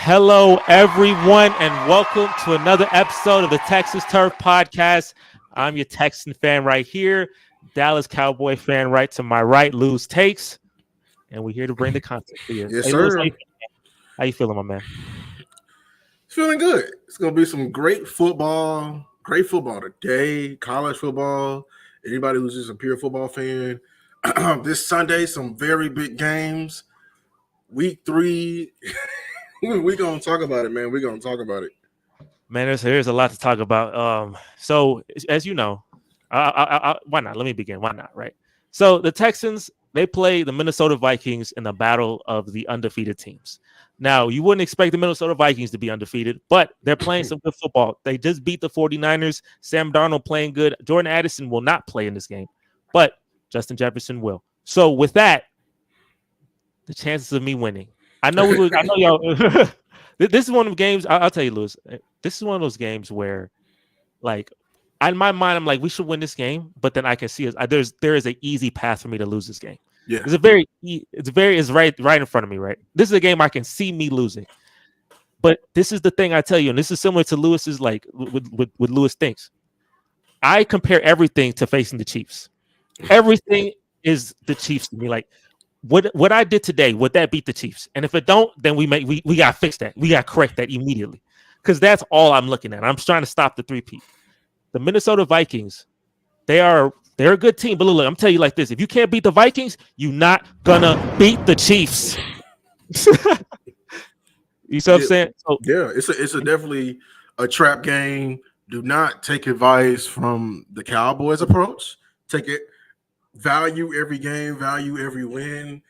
Hello, everyone, and welcome to another episode of the Texas Turf Podcast. I'm your Texan fan right here, Dallas Cowboy fan right to my right, Lou's Takes, and we're here to bring the content to you. Yes, Hey, Louis, sir. how you feeling, my man? Feeling good. It's gonna be some great football. Great football today. College football. Anybody who's just a pure football fan. This Sunday, some very big games. Week 3. we gonna talk about it, man. We're gonna talk about it. Man, there's a lot to talk about. So as you know, why not? Let me begin. Why not? Right. So the Texans, they play the Minnesota Vikings in the battle of the undefeated teams. Now, you wouldn't expect the Minnesota Vikings to be undefeated, but they're playing some good football. They just beat the 49ers. Sam Darnold playing good. Jordan Addison will not play in this game, but Justin Jefferson will. So with that, the chances of me winning. I know y'all. This is one of the games. I'll tell you, Louis. This is one of those games where, like, in my mind, I'm like, we should win this game, but then I can see there is an easy path for me to lose this game. Yeah. It's right in front of me, right? This is a game I can see me losing. But this is the thing I tell you, and this is similar to Lewis's, like with Lewis thinks. I compare everything to facing the Chiefs. Everything is the Chiefs to me. Like what I did today, would that beat the Chiefs? And if it don't, then we gotta fix that. We gotta correct that immediately. Because that's all I'm looking at. I'm trying to stop the three-peat. The Minnesota Vikings, they're a good team, but look, I'm telling you like this: if you can't beat the Vikings, you're not gonna beat the Chiefs. You see what I'm saying? So, yeah, it's a definitely a trap game. Do not take advice from the Cowboys approach. Take it, value every game, value every win.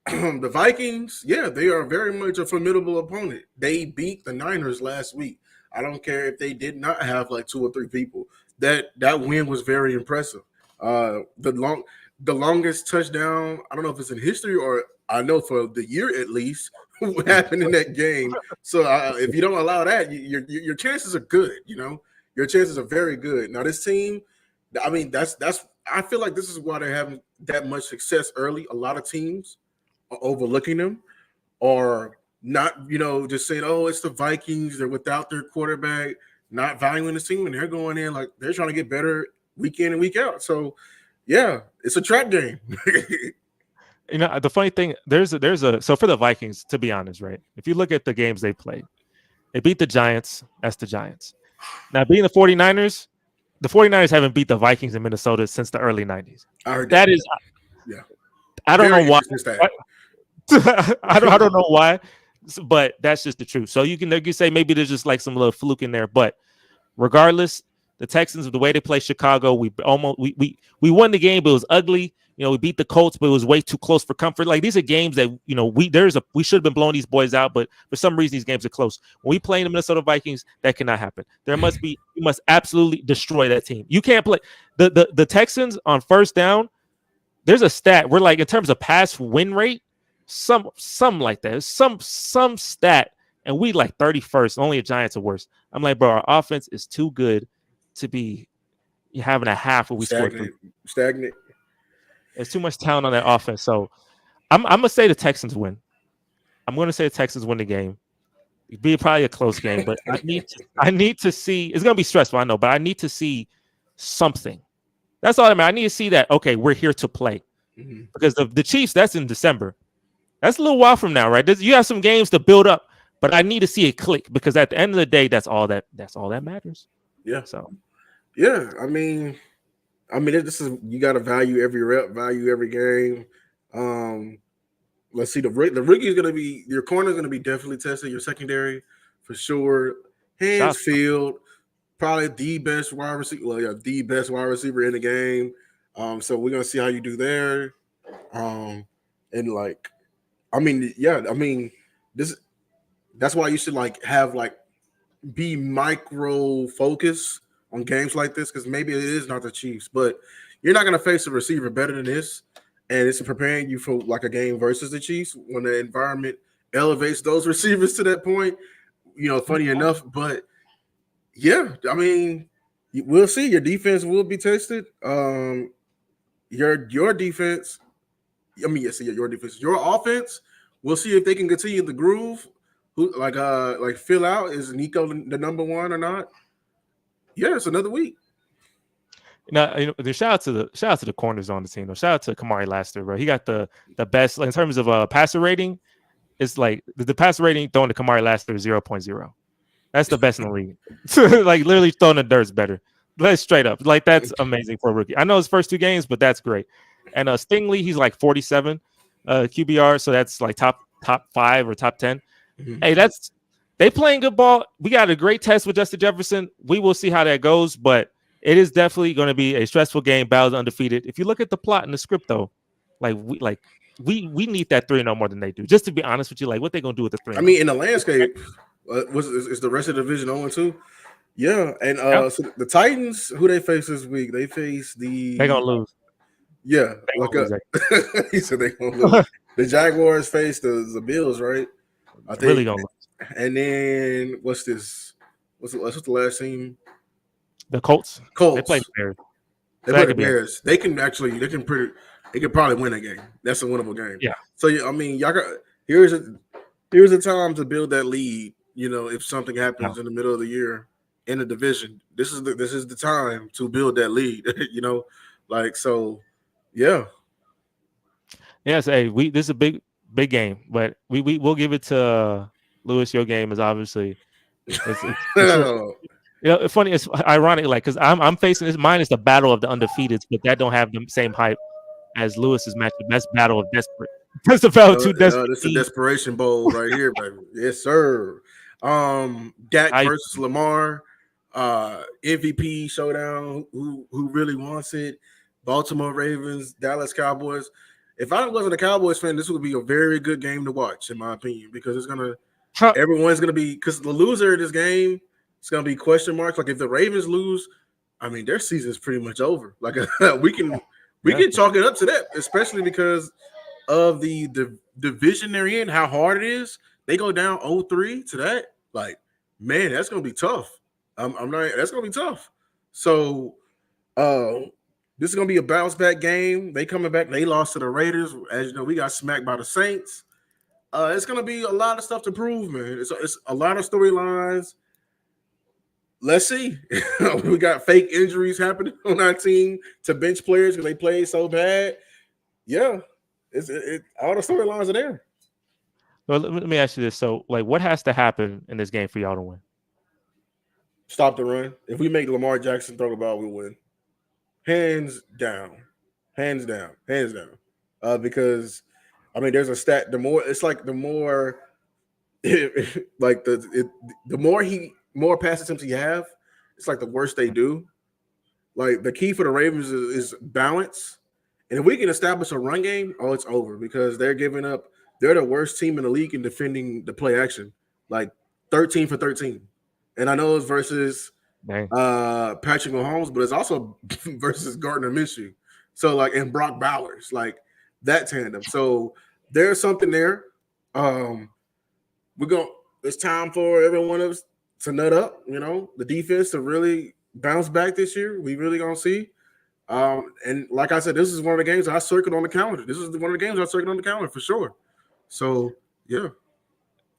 The Vikings, yeah, they are very much a formidable opponent. They beat the Niners last week. I don't care if they did not have like 2 or 3 people. That win was very impressive. The longest touchdown, I don't know if it's in history or I know for the year at least, what happened in that game. So if you don't allow that, your chances are good. You know, your chances are very good. Now this team, I mean, that's I feel like this is why they're having that much success early. A lot of teams are overlooking them or not, just saying, oh, it's the Vikings. They're without their quarterback, not valuing the team, and they're going in like they're trying to get better week in and week out. So, yeah, it's a trap game. the funny thing, so for the Vikings, to be honest, right? If you look at the games they played, they beat the Giants. That's the Giants. Now, being the 49ers haven't beat the Vikings in Minnesota since the early 90s. I heard that is, yeah. I don't know why. I don't know why, but that's just the truth. So you can say maybe there's just like some little fluke in there, but regardless, the Texans, the way they play Chicago, we won the game, but it was ugly. We beat the Colts, but it was way too close for comfort. Like these are games that we should have been blowing these boys out, but for some reason these games are close. When we play in the Minnesota Vikings, that cannot happen. You must absolutely destroy that team. You can't play the Texans on first down. There's a stat. We're like in terms of pass win rate. Some like that. Some stat, and we like 31st. Only the Giants are worse. I'm like, bro, our offense is too good to be having a half where we scored. Stagnant. There's too much talent on that offense. So I'm gonna say the Texans win. I'm gonna say the Texans win the game. It'd be probably a close game, but I need to see. It's gonna be stressful, I know, but I need to see something. That's all I mean. I need to see that. Okay, we're here to play. Mm-hmm. Because the Chiefs, that's in December. That's a little while from now, right? You have some games to build up, but I need to see it click because at the end of the day, that's all that matters. Yeah. So, yeah, I mean, this is you got to value every rep, value every game. Let's see, the rookie is going to be your corner is going to be definitely tested. Your secondary for sure. Hands field, probably the best wide receiver. Well, yeah, the best wide receiver in the game. So we're going to see how you do there. And like. That's why you should have be micro focus on games like this because maybe it is not the Chiefs, but you're not going to face a receiver better than this, and it's preparing you for like a game versus the Chiefs when the environment elevates those receivers to that point. Funny enough, but yeah, I mean, we'll see. Your defense will be tested. Your defense. Your defense, your offense. We'll see if they can continue the groove. Who like fill out is Nico the number one or not? Yeah, it's another week. Now, the shout out to the corners on the team. Though. Shout out to Kamari Laster, bro. He got the best like, in terms of passer rating. It's like the passer rating throwing to Kamari Laster is 0.0. That's the best in the league. Like literally throwing the dirt's better. Let's straight up. Like that's amazing for a rookie. I know his first 2 games, but that's great. And Stingley, he's like 47 QBR, so that's like top 5 or top 10. Mm-hmm. Hey, they playing good ball. We got a great test with Justin Jefferson. We will see how that goes, but it is definitely going to be a stressful game. Bowers undefeated. If you look at the plot in the script, though, we need that 3-0 more than they do. Just to be honest with you, like what they gonna do with the 3-0? I mean, in the landscape, is the rest of the division 0-2? Yeah, and so the Titans, who they face this week, they face the. They're gonna lose. Yeah, he said they gonna lose. The Jaguars face the Bills, right? I think really gonna lose. And then what's this? What's the last team? The Colts. They play the Bears. They play the Bears. They can probably win a game. That's a winnable game. Yeah. So I mean, y'all got here's a time to build that lead. If something happens in the middle of the year in the division, this is the time to build that lead. So, yeah. Yes, hey, this is a big game, but we'll give it to Lewis. Your game is obviously it's funny. It's ironic, like because I'm facing this. Mine is the battle of the undefeated, but that don't have the same hype as Lewis's match. The best battle of desperate. That's the battle of two desperate. This is a desperation bowl right here, baby. Yes, sir. Dak versus Lamar, MVP showdown. Who really wants it? Baltimore Ravens, Dallas Cowboys. If I wasn't a Cowboys fan, this would be a very good game to watch, in my opinion, because everyone's gonna be because the loser of this game. It's gonna be question marks. Like if the Ravens lose, I mean their season's pretty much over. Like we can chalk it up to that, especially because of the division they're in, how hard it is. They go down 0-3 to that. Like, man, that's gonna be tough. That's gonna be tough. So this is gonna be a bounce back game. They coming back, they lost to the Raiders. As you know, we got smacked by the Saints. It's gonna be a lot of stuff to prove, man. It's a lot of storylines. Let's see. We got fake injuries happening on our team to bench players because they played so bad. Yeah, all the storylines are there. Well, let me ask you this: so, like, what has to happen in this game for y'all to win? Stop the run. If we make Lamar Jackson throw the ball, we win. Hands down. Because I mean, there's a stat. The more pass attempts you have, it's like the worse they do. Like the key for the Ravens is balance. And if we can establish a run game, it's over because they're the worst team in the league in defending the play action. Like 13 for 13. And I know it's versus Patrick Mahomes, but it's also versus Gardner Minshew. So and Brock Bowers, like that tandem. So there's something there. It's time for every one of us to nut up, the defense to really bounce back this year. We really gonna see. And like I said, this is one of the games I circled on the calendar. This is one of the games I circled on the calendar for sure. So yeah.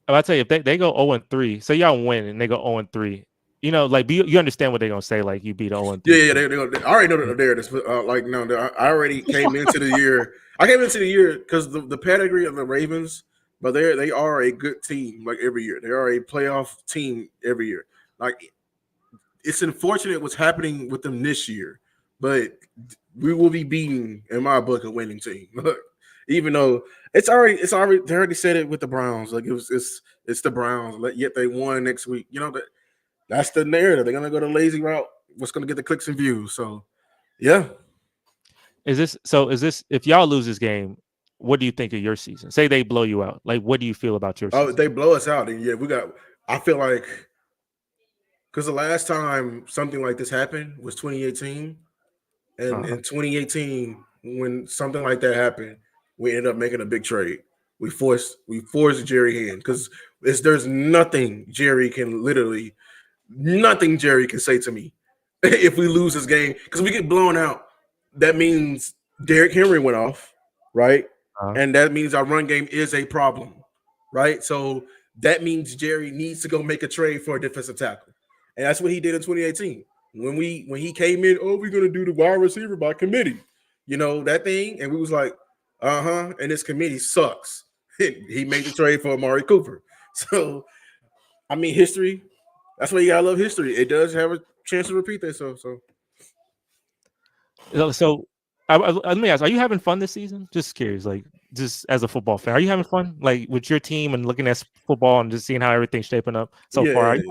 I'll tell you, if they go 0-3, say y'all win and they go 0-3, you understand what they're gonna say, like you beat 0-3. Yeah, they I already know that they're there. I already came into the year. I came into the year because the pedigree of the Ravens. But they are a good team, like every year. They are a playoff team every year. Like it's unfortunate what's happening with them this year, but we will be beating, in my book, a winning team. Even though they already said it with the Browns. Like it's the Browns, yet they won next week. That's the narrative. They're gonna go the lazy route. What's gonna get the clicks and views? So yeah. Is this if y'all lose this game? What do you think of your season? Say they blow you out. Like, what do you feel about your season? Oh, if they blow us out, then yeah, I feel like because the last time something like this happened was 2018. And in 2018, when something like that happened, we ended up making a big trade. We forced Jerry hand because there's nothing Jerry can say to me if we lose this game. Because we get blown out, that means Derrick Henry went off, right? And that means our run game is a problem, right? So that means Jerry needs to go make a trade for a defensive tackle, and that's what he did in 2018 when he came in. Oh, we're gonna do the wide receiver by committee, that thing, and we was like, and this committee sucks. He made the trade for Amari Cooper. So, I mean, history. That's why you gotta love history. It does have a chance to repeat itself. So let me ask: are you having fun this season? Just curious, like just as a football fan, are you having fun, like with your team and looking at football and just seeing how everything's shaping up so far? Yeah.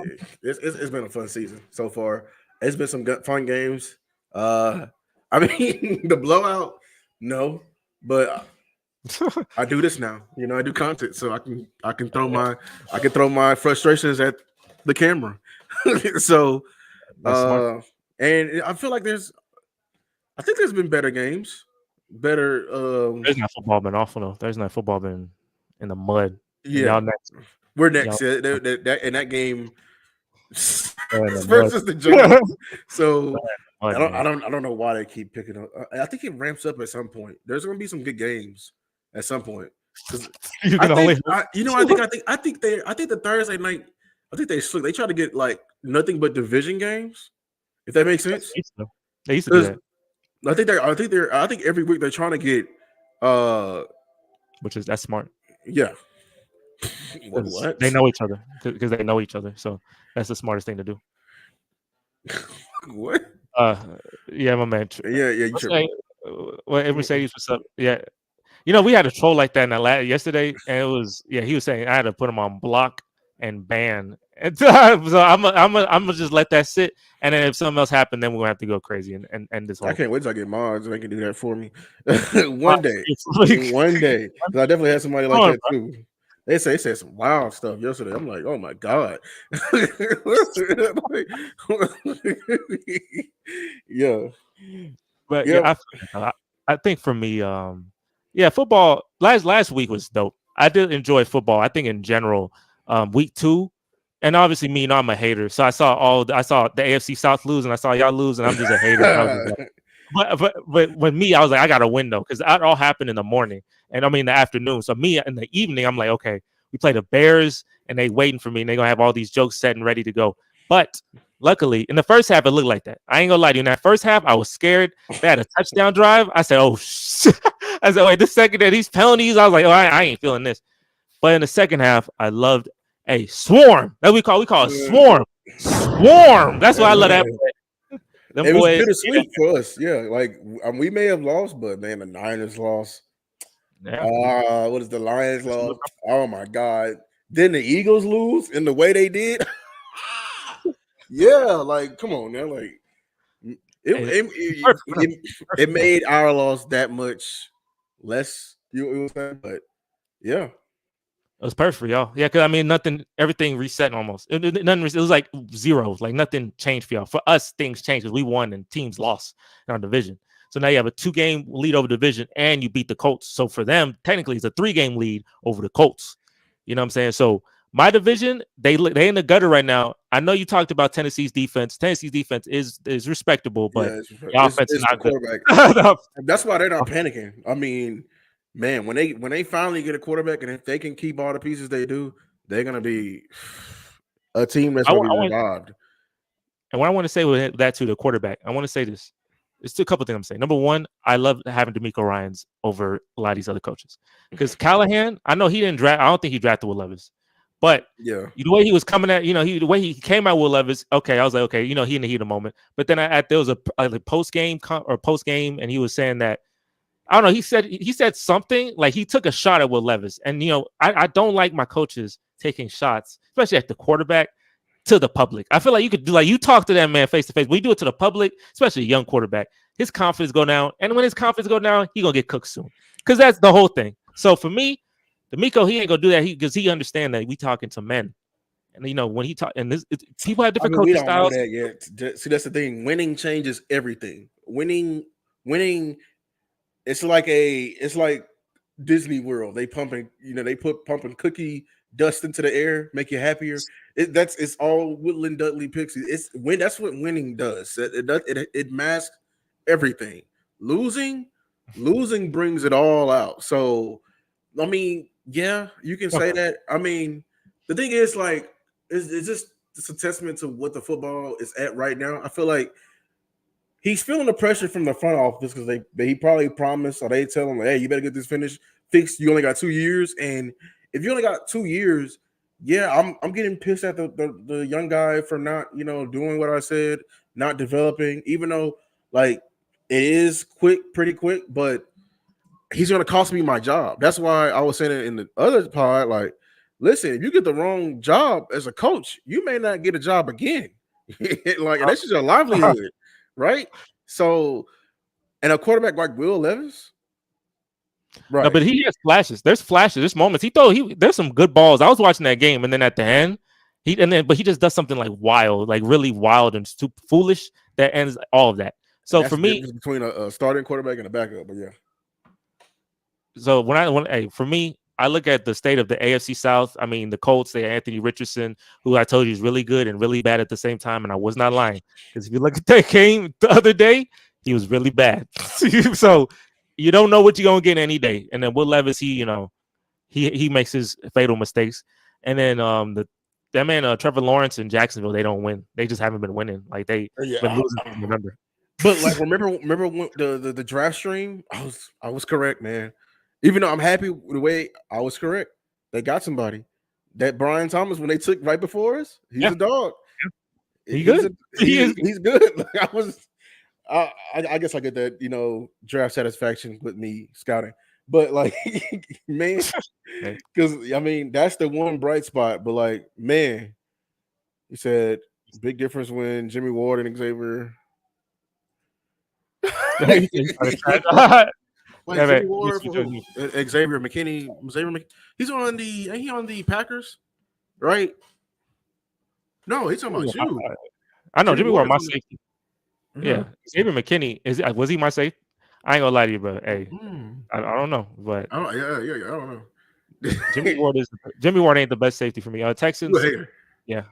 It's been a fun season so far. It's been some fun games. I mean, the blowout, no, but I do this now. I do content, so I can throw my frustrations at the camera. So, and I feel like there's been better games, better. Thursday night football been awful though. Thursday night football been in the mud. Yeah, y'all next. We're next. Yeah, that game versus the Giants. So I don't know why they keep picking up. I think it ramps up at some point. There's going to be some good games at some point. I think the Thursday night. I think they try to get like nothing but division games. If that makes sense. They used to do that. I think every week they're trying to get that's smart. Yeah. What? They know each other because they know each other. So that's the smartest thing to do. What? Yeah, my man. Yeah. You sure? Well, Mercedes, what's up? Yeah. We had a troll like that in Atlanta yesterday, and it was he was saying I had to put him on block and ban. And so I'm gonna just let that sit, and then if something else happened, then we're gonna have to go crazy and end this whole. I can't wait till I get mods and they can do that for me. One day. I definitely had somebody like that too. They said some wild stuff yesterday. I'm like, oh my god. Yeah. But yeah, I think for me, football last week was dope. I did enjoy football. I think in general, week 2, and obviously I'm a hater. So I saw the AFC South lose, and I saw y'all lose, and I'm just a hater. But when I was like, I got to win though, because that all happened in the morning, and I mean the afternoon. So me in the evening, I'm like, okay, we play the Bears, and they waiting for me, and they gonna have all these jokes set and ready to go. But luckily, in the first half, it looked like that. I ain't gonna lie to you. In that first half, I was scared. They had a touchdown drive. I said, oh shit. I said, wait, this second that these penalties, I was like, oh, I ain't feeling this. But in the second half, I loved a swarm. That we call it swarm. Swarm. That's why I love that. It was bittersweet for us. Yeah, like we may have lost, but man, the Niners lost. Yeah. What is the Lions lost? Oh my god! Then the Eagles lose in the way they did. Yeah, like come on now, like it made our loss that much less. But yeah. It was perfect for y'all. Yeah, because I mean, everything reset almost. It was like zero. Like nothing changed for y'all. For us, things changed because we won and teams lost in our division. So now you have a 2-game lead over division and you beat the Colts. So for them, technically, it's a 3-game lead over the Colts. You know what I'm saying? So my division, they in the gutter right now. I know you talked about Tennessee's defense. Tennessee's defense is respectable, but the offense is not good. That's why they're not panicking. I mean, man, when they finally get a quarterback, and if they can keep all the pieces they do, they're gonna be a team that's gonna be revived. And what I want to say with that to the quarterback, I want to say this. It's a couple things I'm saying. Number one, I love having DeMeco Ryans over a lot of these other coaches because Callahan, I know he didn't draft. I don't think he drafted Will Levis, but the way he was coming at, the way he came at Will Levis. Okay, I was like, okay, he in the heat of the moment. But then there was a post game, and he was saying that. I don't know. He said something like he took a shot at Will Levis, and I don't like my coaches taking shots, especially at the quarterback, to the public. I feel like you could do you talk to that man face to face. We do it to the public, especially a young quarterback. His confidence go down, and when his confidence go down, he gonna get cooked soon. Because that's the whole thing. So for me, DeMeco, he ain't gonna do that because he understand that we talking to men, and when he talk, and people have different coaching styles. We don't know that yet. See, that's the thing. Winning changes everything. Winning. It's like Disney World. They pumping cookie dust into the air, make you happier. It's all Woodland Dudley Pixie. That's what winning does. It masks everything. Losing brings it all out. So, I mean, yeah, you can say that. I mean, the thing is, like, it's just a testament to what the football is at right now. I feel like he's feeling the pressure from the front office because he probably promised, or they tell him, like, hey, you better get this finished, fixed. You only got 2 years, and if you only got 2 years, yeah, I'm getting pissed at the young guy for not, doing what I said, not developing, even though, like, it is pretty quick, but he's going to cost me my job. That's why I was saying it in the other part, like, listen, if you get the wrong job as a coach, you may not get a job again. Like, that's just your livelihood, right? So, and a quarterback like Will Levis, right? No, but he has flashes. There's flashes. There's moments. There's some good balls. I was watching that game, and then at the end, but he just does something like wild, like really wild and stupid, foolish that ends all of that. So for me, between a starting quarterback and a backup, but yeah. So for me, I look at the state of the AFC South. I mean, the Colts, they have Anthony Richardson, who I told you is really good and really bad at the same time, and I was not lying, because if you look at that game the other day, he was really bad. So you don't know what you're gonna get any day. And then Will Levis, he makes his fatal mistakes. And then that man Trevor Lawrence in Jacksonville, they don't win. They just haven't been winning. Like they've been losing. Remember. But like remember when the draft stream, I was correct, man. Even though I'm happy with the way I was correct, they got somebody. That Brian Thomas, when they took right before us, he's a dog. Yeah. He's good. Like I guess I get that, draft satisfaction with me scouting. But like, man, because I mean that's the one bright spot. But like, man, he said big difference when Jimmy Ward and Xavier. Xavier McKinney. He's on the Packers, right? No, he's talking about you. I know Jimmy Ward, my safety. Mm-hmm. Yeah, Xavier McKinney was he my safe? I ain't gonna lie to you, but hey, I don't know, but I don't know. Jimmy Ward ain't the best safety for me. Texans, yeah.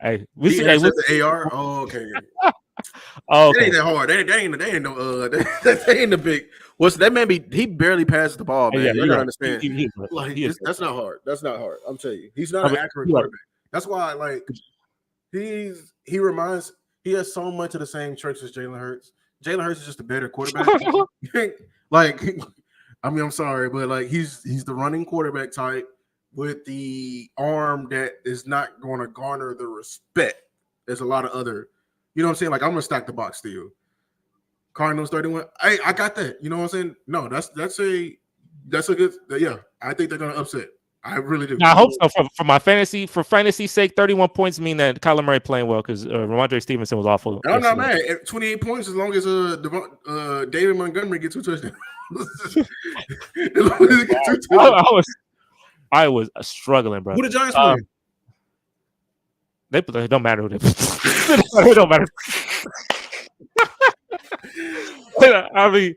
Hey, we see. Hey, the AR. Oh, okay. Oh, okay. That ain't that hard. They ain't no. They ain't the big. What's that man? He barely passes the ball, man. You gotta understand. That's not hard. That's not hard. I'm telling you, he's not an accurate quarterback. That's why, like, he has so much of the same tricks as Jalen Hurts. Jalen Hurts is just a better quarterback. Like, I mean, I'm sorry, but like, he's the running quarterback type with the arm that is not going to garner the respect. There's a lot of other. You know what I'm saying? Like, I'm gonna stack the box still. Cardinals 31. Hey, I got that. You know what I'm saying? No, that's a good. Yeah, I think they're gonna upset. I really do. Now, I hope so. For fantasy's sake, 31 points mean that Kyler Murray playing well because Ramondre Stevenson was awful. And I'm not mad. 28 points as long as David Montgomery gets 2 touchdowns. As long as he gets 2 touchdowns. I was struggling, bro. Who the Giants play? It don't matter who they play. It don't matter. I mean,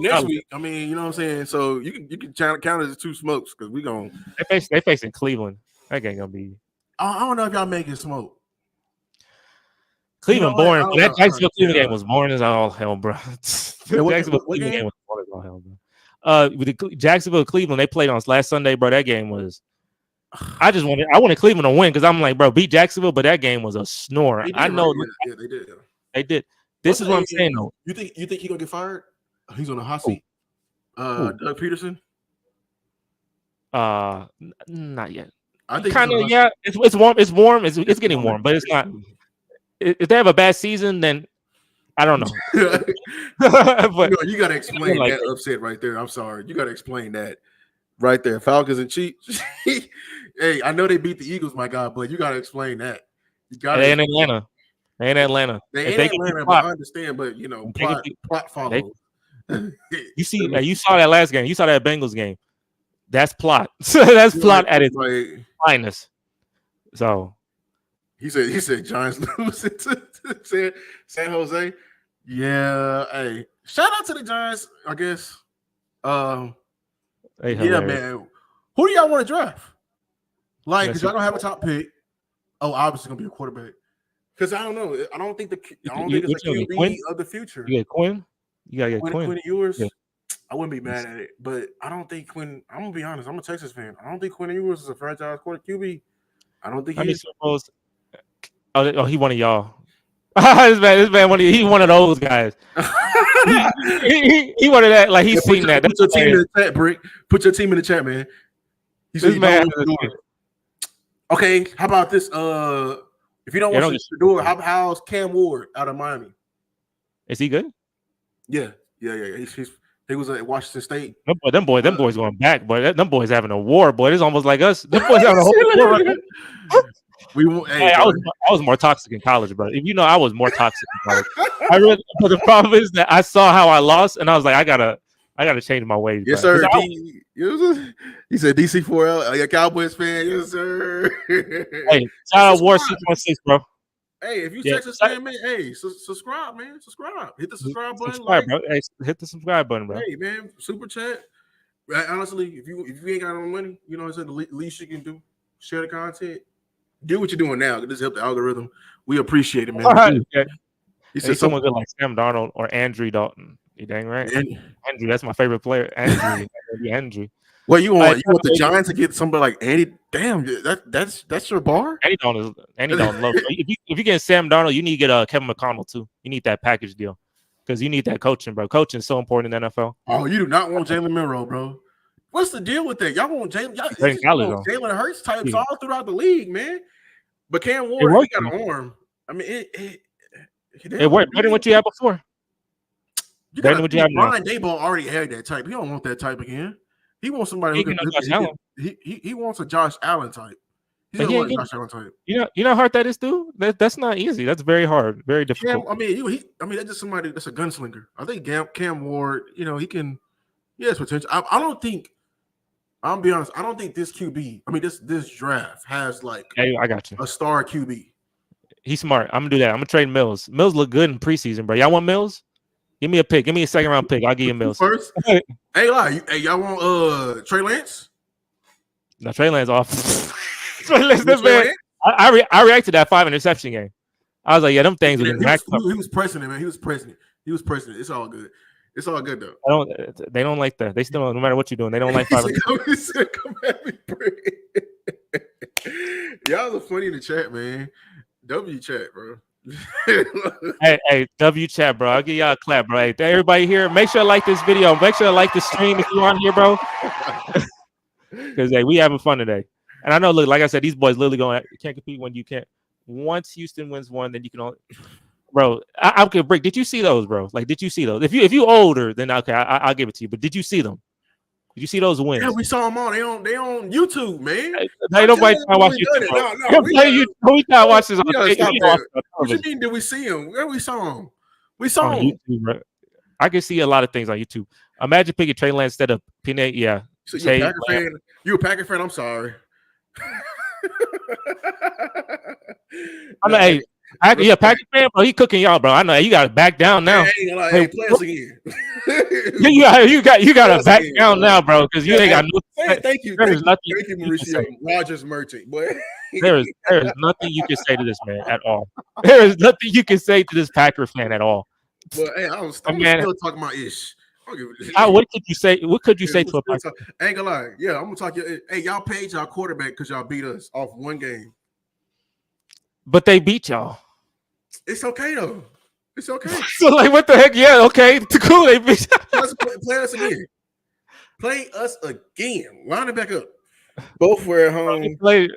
next week. I mean, you know what I'm saying. So you can count it as 2 smokes because we gonna. They facing Cleveland. That ain't gonna be. I don't know if y'all making smoke. Cleveland boring. That Jacksonville Cleveland game was boring as all hell, bro. Jacksonville Cleveland game was boring as all hell, bro. With the Jacksonville Cleveland, they played on last Sunday, bro. That game was. I wanted Cleveland to win because I'm like, bro, beat Jacksonville, but that game was a snore. I know. Yeah, they did. They did. This is what I'm saying, though. You think he gonna get fired? He's on the hot seat. Doug Peterson. Not yet. I think kind of. Yeah, it's warm. It's warm. It's getting warm, but it's not. If they have a bad season, then I don't know. But you gotta explain that upset right there. I'm sorry, you gotta explain that right there. Falcons and Chiefs. Hey, I know they beat the Eagles, my God, but you gotta explain that. You got in Atlanta. They ain't Atlanta. They ain't Atlanta, but I understand. But plot follows. You saw that last game. You saw that Bengals game. That's plot. That's plot at its finest. So he said Giants lose to San Jose. Yeah, hey, shout out to the Giants, I guess. Yeah, man. Who do y'all want to draft? Like, because y'all don't have a top pick. Oh, obviously gonna be a quarterback. Because I don't know. I don't think it's a QB of the future. You get Quinn? You gotta get Quinn. Quinn Ewers. Yeah. I wouldn't be mad at it, but I don't think Quinn. I'm gonna be honest. I'm a Texas fan. I don't think Quinn Ewers is a franchise quarter QB. I don't think How he many is. Super Bowls? Oh, he one of y'all. This man, he one of those guys. He one of that. Like he's seen that. Put your team in the chat, Brick. Put your team in the chat, man. This man. Okay, how about this? If you don't want to do it, how's Cam Ward out of Miami? Is he good? Yeah. He was at Washington State. Them boys going back, boy. Them boys having a war, boy. It's almost like us. Them boys having a whole war. Right. I was more toxic in college, bro. If you know, I was more toxic in college. But the problem is that I saw how I lost, and I was like, I gotta change my ways. Yes, bro. Sir. He said DC4L, a Cowboys fan. Yes, sir. Hey, shout out War 616, bro. Hey, if you Texas fan, man, hey, subscribe, man. Subscribe. Hit the subscribe button. Bro. Hey, hit the subscribe button, bro. Hey, man, super chat. Honestly, if you ain't got no money, you know what I'm saying, the least you can do, share the content. Do what you're doing now. This help the algorithm. We appreciate it, man. Right. He said someone good like Sam Darnold or Andrew Dalton. You dang right. Andrew, that's my favorite player. Andrew. Well, you want the Giants to get somebody like Andy? Damn, that's your bar. Andy Dalton low. If you get Sam Darnold, you need to get Kevin McConnell too. You need that package deal because you need that coaching, bro. Coaching is so important in the NFL. Oh, you do not want Jalen Milroe, bro. What's the deal with that? Y'all want Jalen Hurts types all throughout the league, man. But Cam Ward, he got an arm. I mean, it worked better than what you had before. Brian Daboll already had that type. He don't want that type again. He wants somebody he wants a Josh Allen type. He doesn't want a Josh Allen type. You know how hard that is, dude? That's not easy. That's very hard, very difficult. That's just somebody that's a gunslinger. I think Cam Ward, he has potential. I don't think. I'll be honest. I don't think this QB. I mean, this draft has like. Hey, I got you. A star QB. He's smart. I'm gonna do that. I'm gonna trade Mills. Mills look good in preseason, bro. Y'all want Mills? Give me a pick. Give me a second round pick. I'll give you Mills first. Hey, y'all want Trey Lance? No, Trey Lance off. Trey Lance, man. I reacted to that 5 interception game. I was like, yeah, them things are getting racked up. He was pressing it, man. He was pressing it. It's all good. It's all good though. They don't like that. They still don't, no matter what you're doing, they don't like 5. He said, come at me, y'all are funny in the chat, man. W chat, bro. hey, W chat, bro. I'll give y'all a clap, bro. Hey, everybody here, make sure to like this video. Make sure to like the stream if you're on here, bro. Because hey, we having fun today. And I know, look, like I said, these boys literally going, you can't compete when you can't. Once Houston wins one, then you can only. Bro, I could break. Did you see those, bro? Like, did you see those? If you older, then okay, I'll give it to you. But did you see them? Did you see those wins? Yeah, we saw them all. They on YouTube, man. Hey, nobody trying to watch YouTube. No, we trying to watch this. What you mean? Did we see them? Where we saw them? We saw them. YouTube, bro. I can see a lot of things on YouTube. Imagine picking Trey Lance instead of Pinay. Yeah. So you're a Packer fan? You a Packer fan? I'm sorry. I'm like, hey. Packer fan, bro. He cooking y'all, bro. I know you got to back down now. Hey, play us again. you got to back down now, bro, because you ain't got no. Thank you, Mauricio. Rogers Merchant, boy. There is nothing you can say to this man at all. There is nothing you can say to this Packer fan at all. But hey, I'm still talking about ish. What could you say? What could you say to a Packer? I ain't gonna lie. Yeah, I'm gonna talk. Hey, y'all paid y'all quarterback because y'all beat us off one game. But they beat y'all. It's okay though. It's okay. So like, what the heck? Yeah, okay. Cool. They beat. Play us again. Play us again. Line it back up. Both were at home. Play.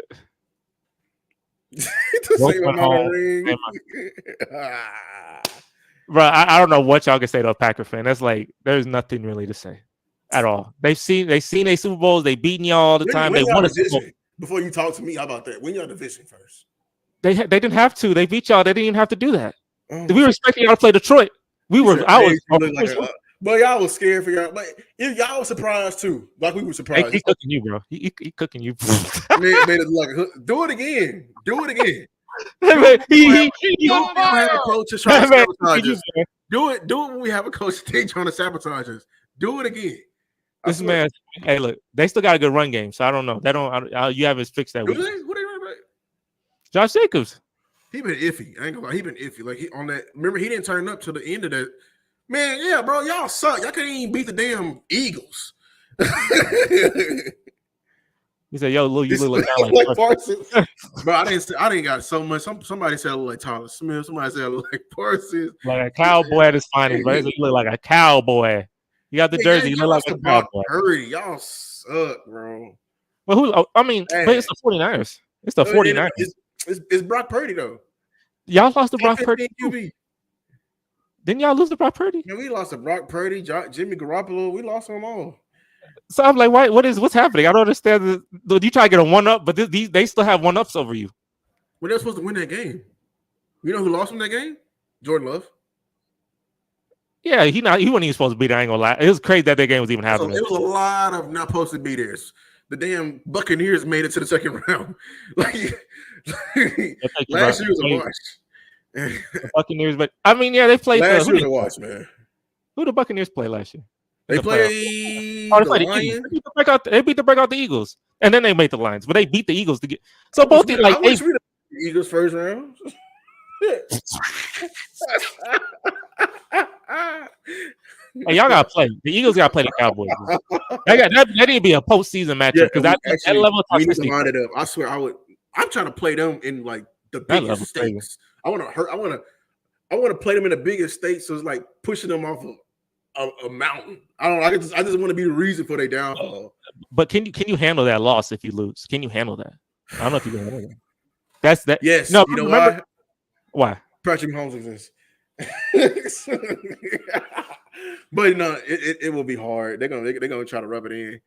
Bro, I don't know what y'all can say to a Packer fan. That's like, there's nothing really to say at all. They've seen a Super Bowls. They beating y'all all the time. They won a Super Bowl. Before you talk to me, how about that? Win your division first. They didn't have to. They beat y'all. They didn't even have to do that. We were expecting y'all to play Detroit. But y'all was scared for y'all. But y'all was surprised too. Like we were surprised. He cooking you, bro. He cooking you. Made it like, do it again. Do it again. You have a coach that's trying to sabotage us. Do it when we have a coach that's trying to sabotage us. Do it again. This man, hey, look, they still got a good run game, so I don't know. You haven't fixed that. What are they running back? Josh Jacobs. He been iffy. I ain't gonna lie. He been iffy. Like he on that. Remember, he didn't turn up to the end of that Man, yeah, bro, y'all suck. Y'all can't even beat the damn Eagles. He said, "Yo, Lou, you look like Parsons." Bro, I didn't got so much. Somebody said I look like Tyler Smith. Somebody said I look like Parsons. Like a cowboy at his finest, bro. You look like a cowboy. You got the jersey. You look like a cowboy. Purdy. Y'all suck, bro. But who? I mean, but it's the 49ers. It's the 49ers. It's Brock Purdy though. Y'all lost to Brock Purdy. Didn't y'all lose to Brock Purdy? Yeah, we lost to Brock Purdy, Jimmy Garoppolo. We lost them all. So I'm like, what's happening? I don't understand. You try to get a 1-up, but they still have 1-ups over you. Well, they're supposed to win that game. You know who lost them that game? Jordan Love. Yeah, he wasn't even supposed to be there. I ain't gonna lie. It was crazy that game was even happening. So it was a lot of not supposed to be there. The damn Buccaneers made it to the second round. Last year was a watch. The Buccaneers, but I mean, yeah, they played. Last year was a watch, man. Who the Buccaneers play last year? They played the Lions. They beat the break out the Eagles, and then they made the Lions, but they beat the Eagles to get. So both the Eagles first round. Hey, y'all gotta play. The Eagles gotta play the Cowboys. That need to be a postseason matchup because that level of toxicity. We need to line it up. I swear, I'm trying to play them in like the biggest stakes. I want to play them in the biggest stakes. So it's like pushing them off a mountain. I just want to be the reason for their downfall. But can you handle that loss if you lose? Can you handle that? I don't know if you can handle that. That's that. Yes. No, you know why? Why? Patrick Mahomes exists. But no, it will be hard. They're gonna try to rub it in.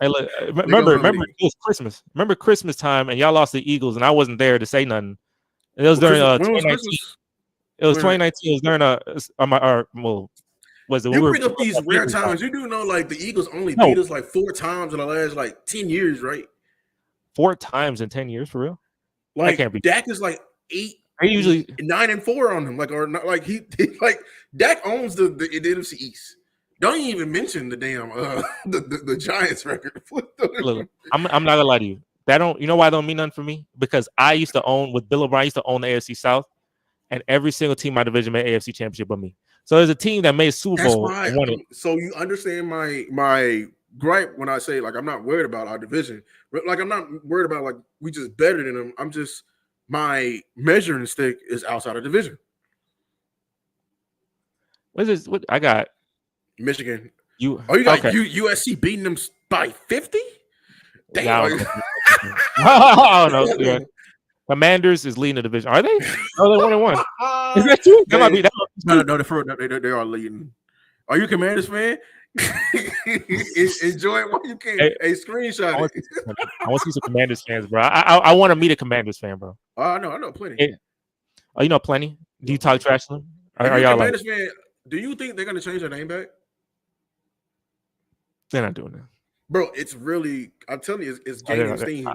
Hey, look, remember it was Christmas. Remember Christmas time, and y'all lost the Eagles, and I wasn't there to say nothing. It was during 2019. It was 2019. It was during was it? You bring up these rare times. You do know, like the Eagles only beat us like 4 times in the last like 10 years, right? 4 times in 10 years, for real? Like Dak is like 8. They usually 9-4 on him, like or not, like he like Dak owns the NFC East. Don't even mention the damn the Giants record. Look, I'm not gonna lie to you. You know why it don't mean nothing for me? Because I used to own with Bill O'Brien. I used to own the AFC South, and every single team in my division made AFC Championship but me. So there's a team that made Super Bowl. Won it. So you understand my gripe when I say like I'm not worried about our division. Like I'm not worried about like we just better than them. I'm just my measuring stick is outside of division. What is this? What I got? Michigan. You got USC beating them by 50? Damn. I don't know. Yeah. Commanders is leading the division. Are they? Oh, they're 1-1. Is that true? That might be that. No, they are leading. Are you a Commanders fan? Enjoy it while you can. Hey, screenshot it. I want to see some Commanders fans, bro. I want to meet a Commanders fan, bro. I know plenty. Oh, you know plenty? Do you talk trash to them? Are y'all Commanders fan? Do you think they're gonna change their name back? They're not doing that, bro. It's really, I'm telling you, it's gaining steam.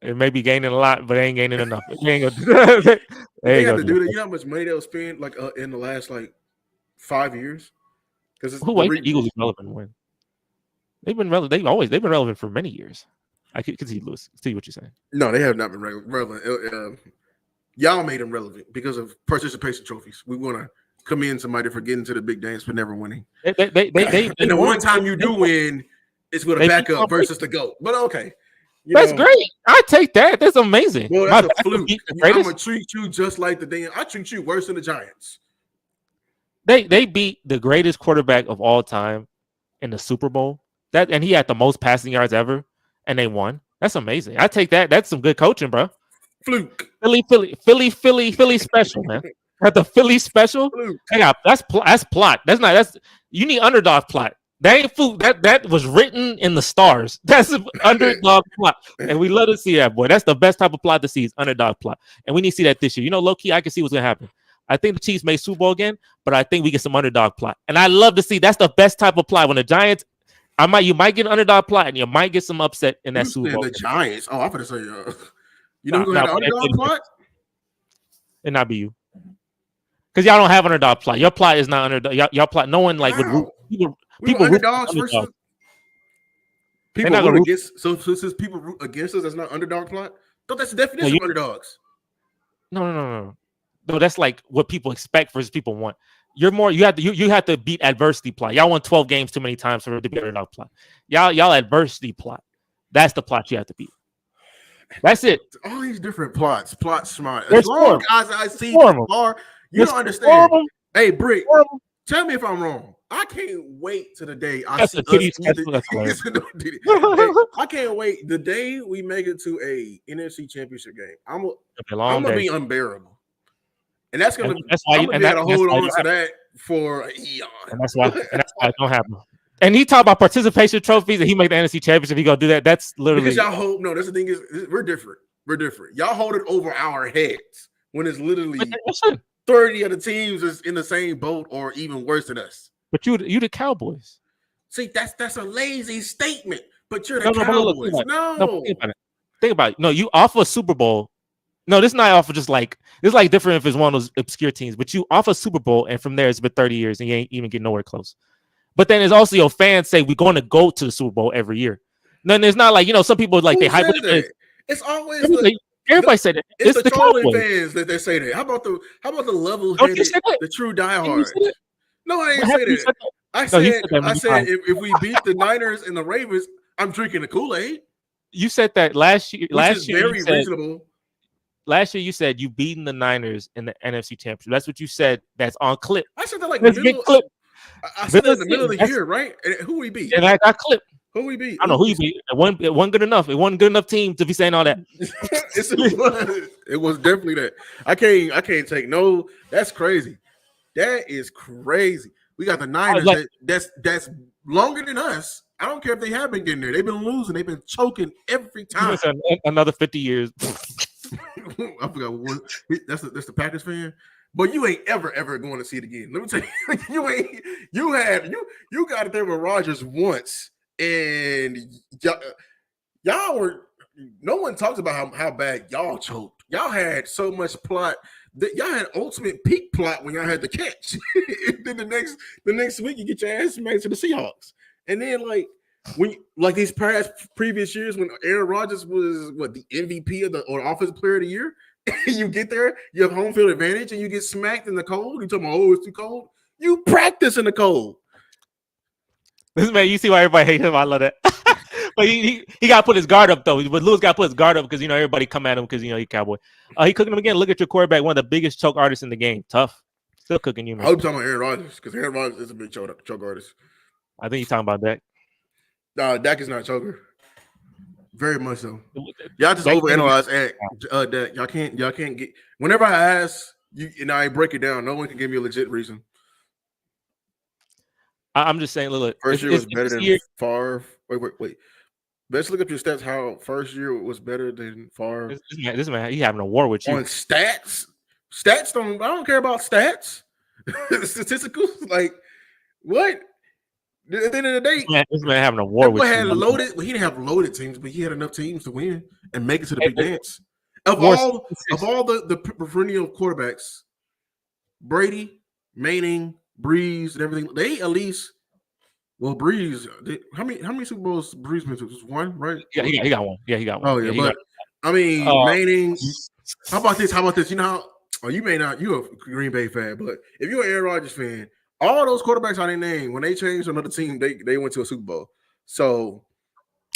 It may be gaining a lot, but they ain't gaining enough. They have to do that. You know how much money they'll spend like in the last like 5 years? Because the Eagles are relevant when they've been relevant. They've been relevant for many years. I can see Lewis. See what you're saying. No, they have not been relevant. Y'all made them relevant because of participation trophies. We want to commend somebody for getting to the big dance but never winning. And the one time you do win, it's with a backup versus the GOAT. But okay. That's great. I take that. That's amazing. Well, that's a fluke. I'm gonna treat you just like the damn. I treat you worse than the Giants. They beat the greatest quarterback of all time in the Super Bowl. And he had the most passing yards ever, and they won. That's amazing. I take that. That's some good coaching, bro. Fluke. Philly special, man. At the Philly special. Yeah, that's plot. That's you need underdog plot. That ain't fluke. That was written in the stars. That's an underdog plot, and we love to see that, boy. That's the best type of plot to see is underdog plot, and we need to see that this year. You know, low key, I can see what's gonna happen. I think the Chiefs may Super Bowl again, but I think we get some underdog plot, and I love to see. That's the best type of plot when the Giants. You might get an underdog plot, and you might get some upset in that Super Bowl. The Giants. Oh, I'm gonna say, you know who had an underdog plot? It not be you, because y'all don't have underdog plot. Your plot is not underdog. Y'all plot. No one like would root. People underdogs versus people root against. So since people root against us, that's not underdog plot. Thought that's the definition of underdogs. No. No, that's like what people expect versus people want. You're more. You have to beat adversity plot. Y'all won 12 games too many times for it to be a enough plot. Y'all adversity plot. That's the plot you have to beat. That's it. All these different plots smart. There's As long as I see far, you don't understand. Hey, Brick, tell me if I'm wrong. I can't wait to the day I see us. I can't wait the day we make it to a NFC Championship game. I'm gonna be unbearable, and that's gonna. I'm gonna be able to hold on to that for eon. And that's why it don't happen. And he talk about participation trophies, and he make the NFC Championship. He gonna do that. That's literally because y'all hope. No, that's the thing is we're different. We're different. Y'all hold it over our heads when it's literally 30 of the teams is in the same boat or even worse than us. But you the Cowboys. See, that's a lazy statement. But you're the Cowboys. No, think about it. No, you offer a Super Bowl. No, this is not offer just like it's like different if it's one of those obscure teams. But you offer a Super Bowl, and from there it's been 30 years, and you ain't even get nowhere close. But then there's also your fans say we're going to go to the Super Bowl every year. Then there's not like some people like they hype it. It's always everybody said it. It's the trolling fans that they say that. How about the level-headed, the true diehards? No, I didn't say that. I said if we beat the Niners and the Ravens, I'm drinking the Kool-Aid. You said that last year. Which is very reasonable. Last year you said you beating the Niners in the NFC Championship. That's what you said. That's on clip. I said that like clip. I said that in the middle of the year, right? And who we beat? And I got clip. Who we beat? I don't know who you beat. It wasn't good enough. It wasn't good enough team to be saying all that. It was definitely that. I can't take no. That's crazy. That is crazy. We got the Niners. That's longer than us. I don't care if they have been getting there. They've been losing. They've been choking every time. Another 50 years. I forgot what. That's the Packers fan. But you ain't ever going to see it again. Let me tell you, you got it there with Rodgers once, and y'all were. No one talks about how bad y'all choked. Y'all had so much plot. Y'all had ultimate peak plot when y'all had the catch. Then the next week you get your ass smacked to the Seahawks, and then these previous years when Aaron Rodgers was the MVP or offensive player of the year. You get there, you have home field advantage, and you get smacked in the cold. You talking about, it's too cold. You practice in the cold. This man, you see why everybody hates him. I love that. But he got to put his guard up though. But Lewis got to put his guard up because everybody come at him because he Cowboy. He cooking him again. Look at your quarterback, one of the biggest choke artists in the game. Tough, still cooking you, man. I hope you're talking about Aaron Rodgers because Aaron Rodgers is a big choke artist. I think you're talking about Dak. No, Dak is not a choker. Very much so. Y'all just overanalyze Dak. Y'all can't get. Whenever I ask you, and I break it down, no one can give me a legit reason. I'm just saying, look. First year was better than Favre. Wait. Let's look up your stats. How first year was better than Favre. This man, he having a war with you on stats. Stats don't. I don't care about stats. Statisticals, like what? At the end of the day, this man having a war with you. Well, he didn't have loaded teams, but he had enough teams to win and make it to the big dance. Of all the perennial quarterbacks, Brady, Manning, Breeze, and everything, they at least. Well, Breeze, how many Super Bowls Breeze been to? Just one, right? Yeah, he got one. Yeah, he got one. Oh yeah, but I mean, Manning. How about this? You know, you may not. You're a Green Bay fan, but if you're an Aaron Rodgers fan. All those quarterbacks I didn't name, when they changed another team, they went to a Super Bowl. So,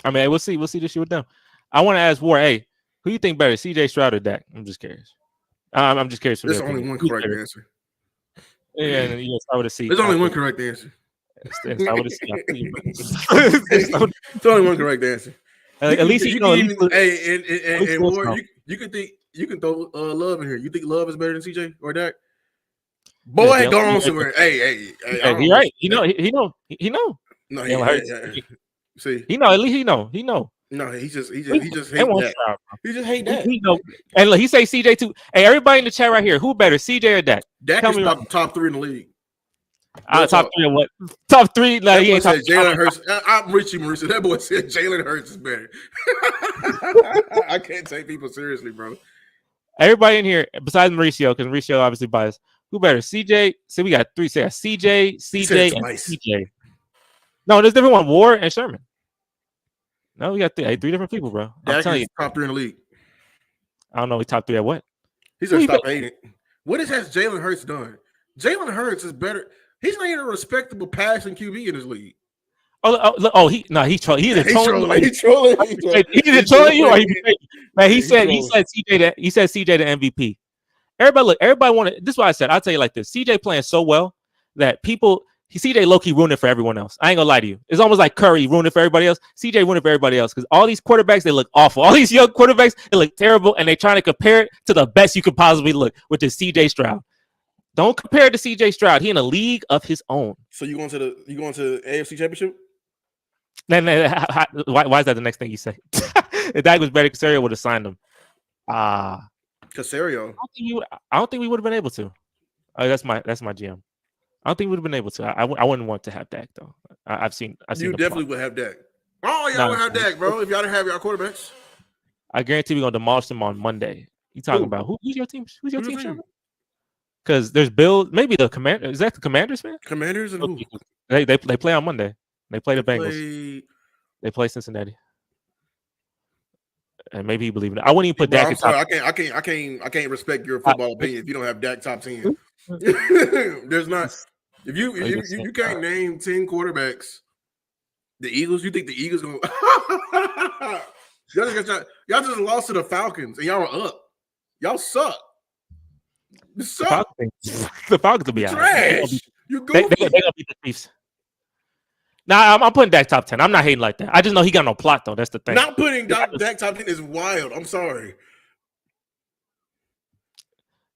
I mean, we'll see this year with them. I want to ask War, who you think better, CJ Stroud or Dak? I'm just curious. I'm just curious. There's only one correct answer. Yeah, and you start with a C. There's only one correct answer. It's only one correct answer. At least you know. And War, you can throw Love in here. You think Love is better than CJ or Dak? Boy, go on somewhere. Hey, he right. He know. No, see, he know. At least he know. No, he just hate that. He just hate that. He know. And look, he say CJ too. Hey, everybody in the chat right here, who better, CJ or Dak? Dak is top 3 in the league. Top 3 of what? Top 3. Like, he ain't said Jalen Hurts. I'm Richie Marissa. That boy said Jalen Hurts is better. I can't take people seriously, bro. Everybody in here, besides Mauricio, because Mauricio obviously biased. Who better? CJ. See, we got 3. Say CJ, and CJ. No, there's different one. War and Sherman. No, we got 3 different people, bro. I'm telling you, top 3 in the league. I don't know. We top 3 at what? He's a top 8. What has Jalen Hurts done? Jalen Hurts is better. He's not even a respectable passing QB in this league. He's either trolling. He's trolling. He's either trolling you or man. He said CJ the MVP. Everybody wanted. This is why I said. I'll tell you like this. CJ playing so well that CJ low-key ruined it for everyone else. I ain't gonna lie to you. It's almost like Curry ruined it for everybody else. CJ ruined it for everybody else because all these quarterbacks, they look awful. All these young quarterbacks, they look terrible, and they're trying to compare it to the best you could possibly look, which is CJ Stroud. Don't compare it to CJ Stroud. He in a league of his own. So you going to the AFC Championship? Why is that the next thing you say? If Dak was better, Casario would have signed him. Casario. I don't think we would have been able to. That's my GM. I don't think we would have been able to. I wouldn't want to have Dak though. I've seen. You definitely would have Dak. Oh, y'all would have Dak, bro. If y'all didn't have y'all quarterbacks, I guarantee we're gonna demolish them on Monday. You talking about who's your team? Who's your team? Because there's Bill. Maybe the Commander. Is that the Commanders, man? Commanders and who? They play on Monday. They play the Bengals. They play Cincinnati. And maybe he believe in it. I wouldn't even put Dak. I'm sorry, I can't respect your football opinion if you don't have Dak top 10. There's not. If you can't name 10 quarterbacks, the Eagles. You think the Eagles gonna? y'all just lost to the Falcons and y'all are up. Y'all suck. The Falcons will be out. Trash. They're gonna beat the Chiefs. Nah, I'm putting Dak top 10. I'm not hating like that. I just know he got no plot though. That's the thing. Not putting Dak top 10 is wild. I'm sorry.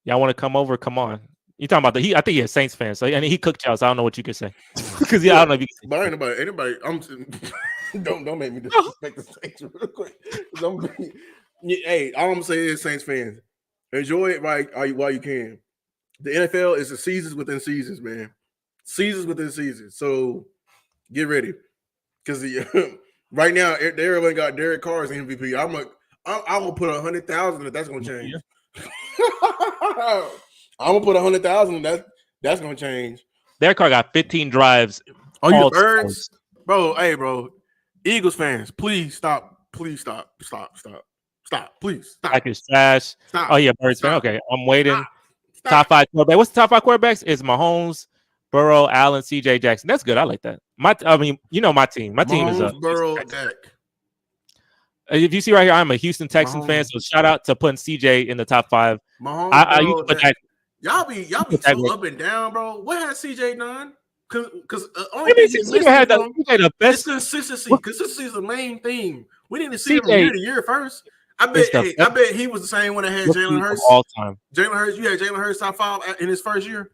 Y'all want to come over? Come on. You talking about I think he's a Saints fan, so he cooked y'all. So I don't know what you could say. Because I don't know if you can say. But anybody. Don't make me disrespect the Saints real quick. Hey, all I'm saying is Saints fans, enjoy it while you can. The NFL is a seasons within seasons, man. Seasons within seasons. So get ready, because right now everyone got Derek Carr as MVP. I will put 100,000 if that's going to change. Yeah. I'm gonna put 100,000. That's gonna change. Derek Carr got 15 drives. Are you birds, bro? Hey, bro. Eagles fans, please stop. Please stop. Please stop. Like his trash. Stop. Oh yeah, Birds fan. Okay, I'm waiting. Stop. Top 5 quarterback. What's the top 5 quarterbacks? It's Mahomes, Burrow, Allen, CJ Jackson. That's good. I like that. My team. My team Mahomes, is Burrow, Dak. If you see right here, I'm a Houston Texans fan. So shout out to putting CJ in the top 5. Mahomes, Burrow, Y'all be so up and down, bro. What has CJ done? Because only thing CJ had the best consistency. Consistency is the main thing. We need to see him from year to year first. I bet he was the same one that had Jalen Hurts all time. Jalen Hurts, you had Jalen Hurts top 5 in his first year.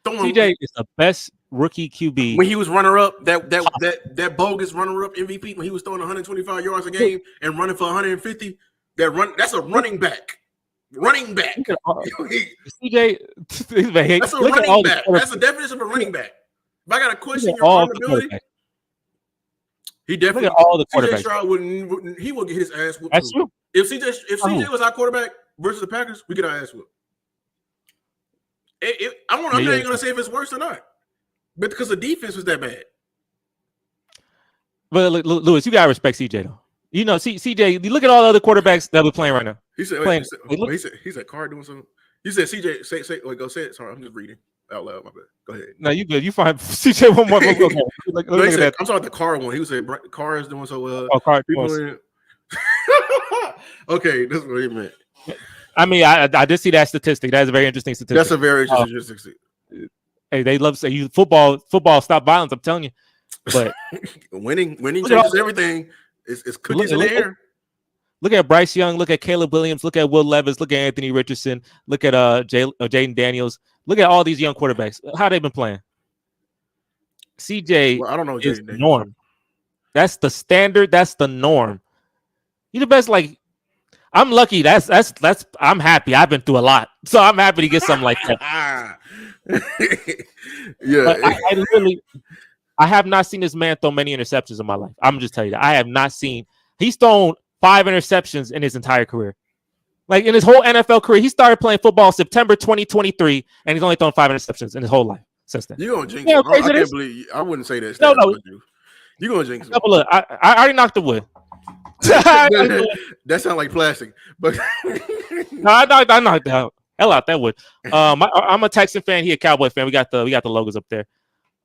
CJ is the best rookie QB when he was runner up. That bogus runner up MVP when he was throwing 125 yards a game and running for 150. That's a running back. Running back. CJ, that's a running back. That's the definition of a running back. If I got a question your ability, he definitely all the quarterbacks. CJ Stroud wouldn't he would get his ass whooped. That's true. If CJ was our quarterback versus the Packers, we get our ass whooped. I'm not even gonna say if it's worse or not, but because the defense was that bad. But Lewis, you gotta respect CJ though. You know, CJ. You look at all the other quarterbacks that we're playing right now. He said, he said, Carr doing something. You said CJ. Say. Wait, go say it. Sorry, I'm just reading out loud. My bad. Go ahead. No, you good. You fine. CJ one more. Okay. I'm sorry, the Carr one. He said Carr is doing so well. Oh, Carr. Okay, that's what he meant. I mean, I did see that statistic. That's a very interesting statistic. That's a very interesting statistic. Hey, they love to say you football stop violence. I'm telling you, but winning changes everything. It's cookies in the air. Look at Bryce Young. Look at Caleb Williams. Look at Will Levis. Look at Anthony Richardson. Look at Jaden Daniels. Look at all these young quarterbacks. How they've been playing. CJ, I don't know. Is the norm. That's the standard. That's the norm. You're the best. Like, I'm lucky. That's. I'm happy. I've been through a lot, so I'm happy to get something like that. Yeah. But I have not seen this man throw many interceptions in my life. I'm just telling you that I have not seen. He's thrown 5 interceptions in his entire career. Like in his whole NFL career, he started playing football September 2023, and he's only thrown 5 interceptions in his whole life since then. You're gonna jinx him. I can't believe I wouldn't say that. No. You're gonna jinx him. Look, I already knocked the wood. That sounds like plastic, but no, I knocked out. Hell out that would. I'm a Texan fan. He a Cowboy fan. We got the logos up there.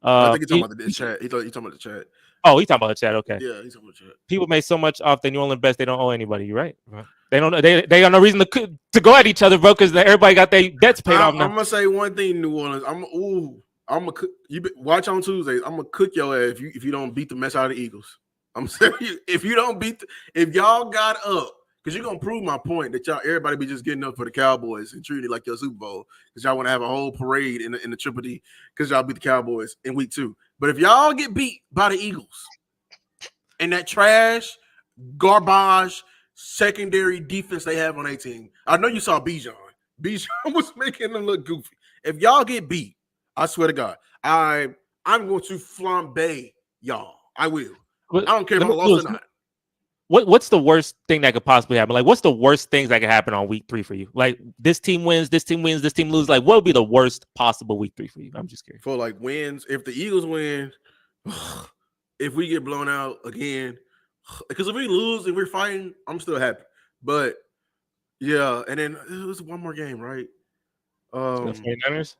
I think he's talking about the chat. He's talking about the chat. Oh, he's talking about the chat. Okay. Yeah, he's talking about the chat. People make so much off the New Orleans bets they don't owe anybody. You're right. They don't. They got no reason to go at each other, bro, because everybody got their debts paid off now. I'm gonna say one thing, New Orleans. I'm gonna watch on Tuesdays. I'm gonna cook your ass if you don't beat the mess out of the Eagles. I'm serious. If you don't if y'all got up, because you're gonna prove my point that everybody be just getting up for the Cowboys and treating it like your Super Bowl, because y'all want to have a whole parade in the Triple D because y'all beat the Cowboys in week 2. But if y'all get beat by the Eagles and that trash, garbage, secondary defense they have on their team, I know you saw Bijan. Bijan was making them look goofy. If y'all get beat, I swear to God, I'm going to flambe y'all. I will. I don't care if I lost or not. What's the worst thing that could possibly happen? Like, what's the worst things that could happen on week 3 for you? Like, this team wins, this team wins, this team loses. Like, what would be the worst possible week 3 for you? I'm just curious. For like wins, if the Eagles win, if we get blown out again, because if we lose and we're fighting, I'm still happy. But yeah, and then it was one more game, right? The 49ers,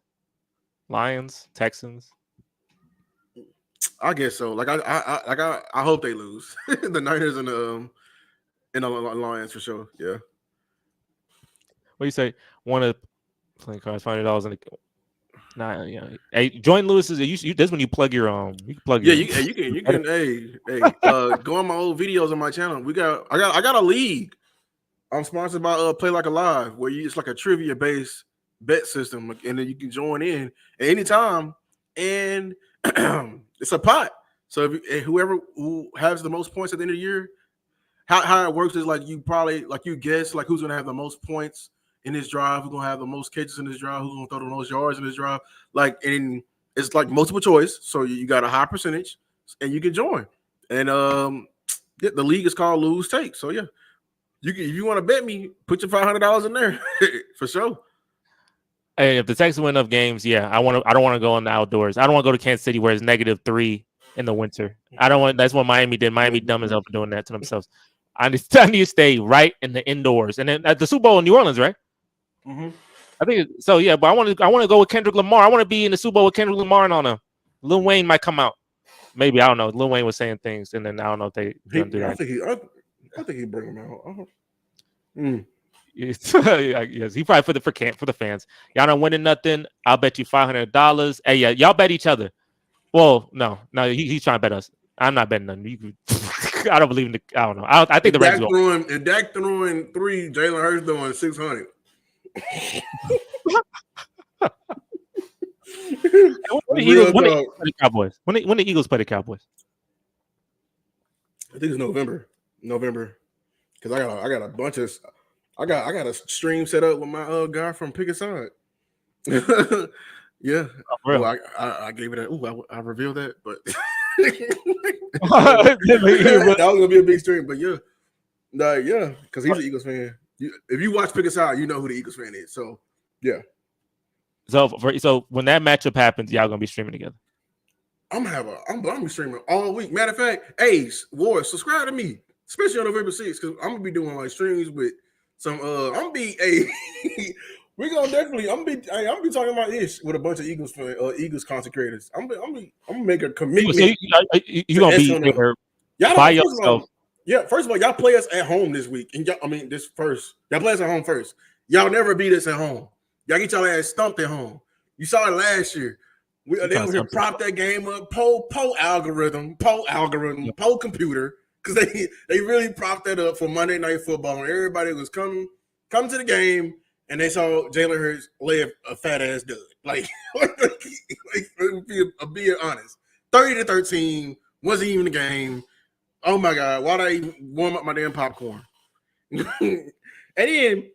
Lions, Texans. I guess so. Like I hope they lose. The Niners and the Lions for sure. Yeah. What do you say? Want to playing cards? $500 in the. Nah, yeah. Hey, join Lewis's. You this when you plug your You can plug your. Yeah, you can. Go on my old videos on my channel. I got a league. I'm sponsored by Play Like Alive, where it's like a trivia based bet system, and then you can join in at any time, and it's a pot. So whoever who has the most points at the end of the year, how it works is like you guess like who's gonna have the most points in this drive, who's gonna have the most catches in this drive, who's gonna throw the most yards in this drive. Like, and it's like multiple choice, so you got a high percentage, and you can join. And the league is called Lose Take. So yeah, if you want to bet me, put your $500 in there for sure. Hey, if the Texans win enough games, yeah, I don't want to go in the outdoors. I don't want to go to Kansas City where it's -3 in the winter. I don't want. That's what Miami did. Miami dumb as hell for doing that to themselves. I need to stay right in the indoors. And then at the Super Bowl in New Orleans, right? Mm-hmm. I think so. Yeah, but I want to go with Kendrick Lamar. I want to be in the Super Bowl with Kendrick Lamar and on him. Lil Wayne might come out. Maybe, I don't know. Lil Wayne was saying things, and then I don't know if they gonna do that. I think he bring him out. Yes, he probably for the fans. Y'all not winning nothing. I'll bet you $500. Hey, yeah, y'all bet each other. Well, no, he's trying to bet us. I'm not betting nothing. I don't believe in I don't know. I think the Rams going. If Dak throwing 3, Jalen Hurts doing 600. When the Cowboys? When the Eagles play the Cowboys? I think it's November. Because I got a bunch of. I got a stream set up with my guy from Pick a Side. Yeah. Oh, really? I gave it I revealed that, but that was gonna be a big stream. But yeah, because he's an Eagles fan. If you watch Pick a Side, you know who the Eagles fan is. So yeah. So when that matchup happens, y'all gonna be streaming together. I'm be streaming all week. Matter of fact, Ward, subscribe to me, especially on November 6th, because I'm gonna be doing like streams with some. I'm be talking about ish with a bunch of Eagles content creators. I'm gonna make a commitment. So you gonna be there by yourself? First of all, y'all play us at home this week, and y'all play us at home first. Y'all never beat us at home. Y'all get y'all ass stumped at home. You saw it last year. They were prop that game up, poll algorithm, poll computer, because they really propped that up for Monday Night Football, and everybody was come to the game, and they saw Jalen Hurts lay a fat ass dud. Like, be honest, 30-13 wasn't even the game. Oh my God, why'd I even warm up my damn popcorn? And then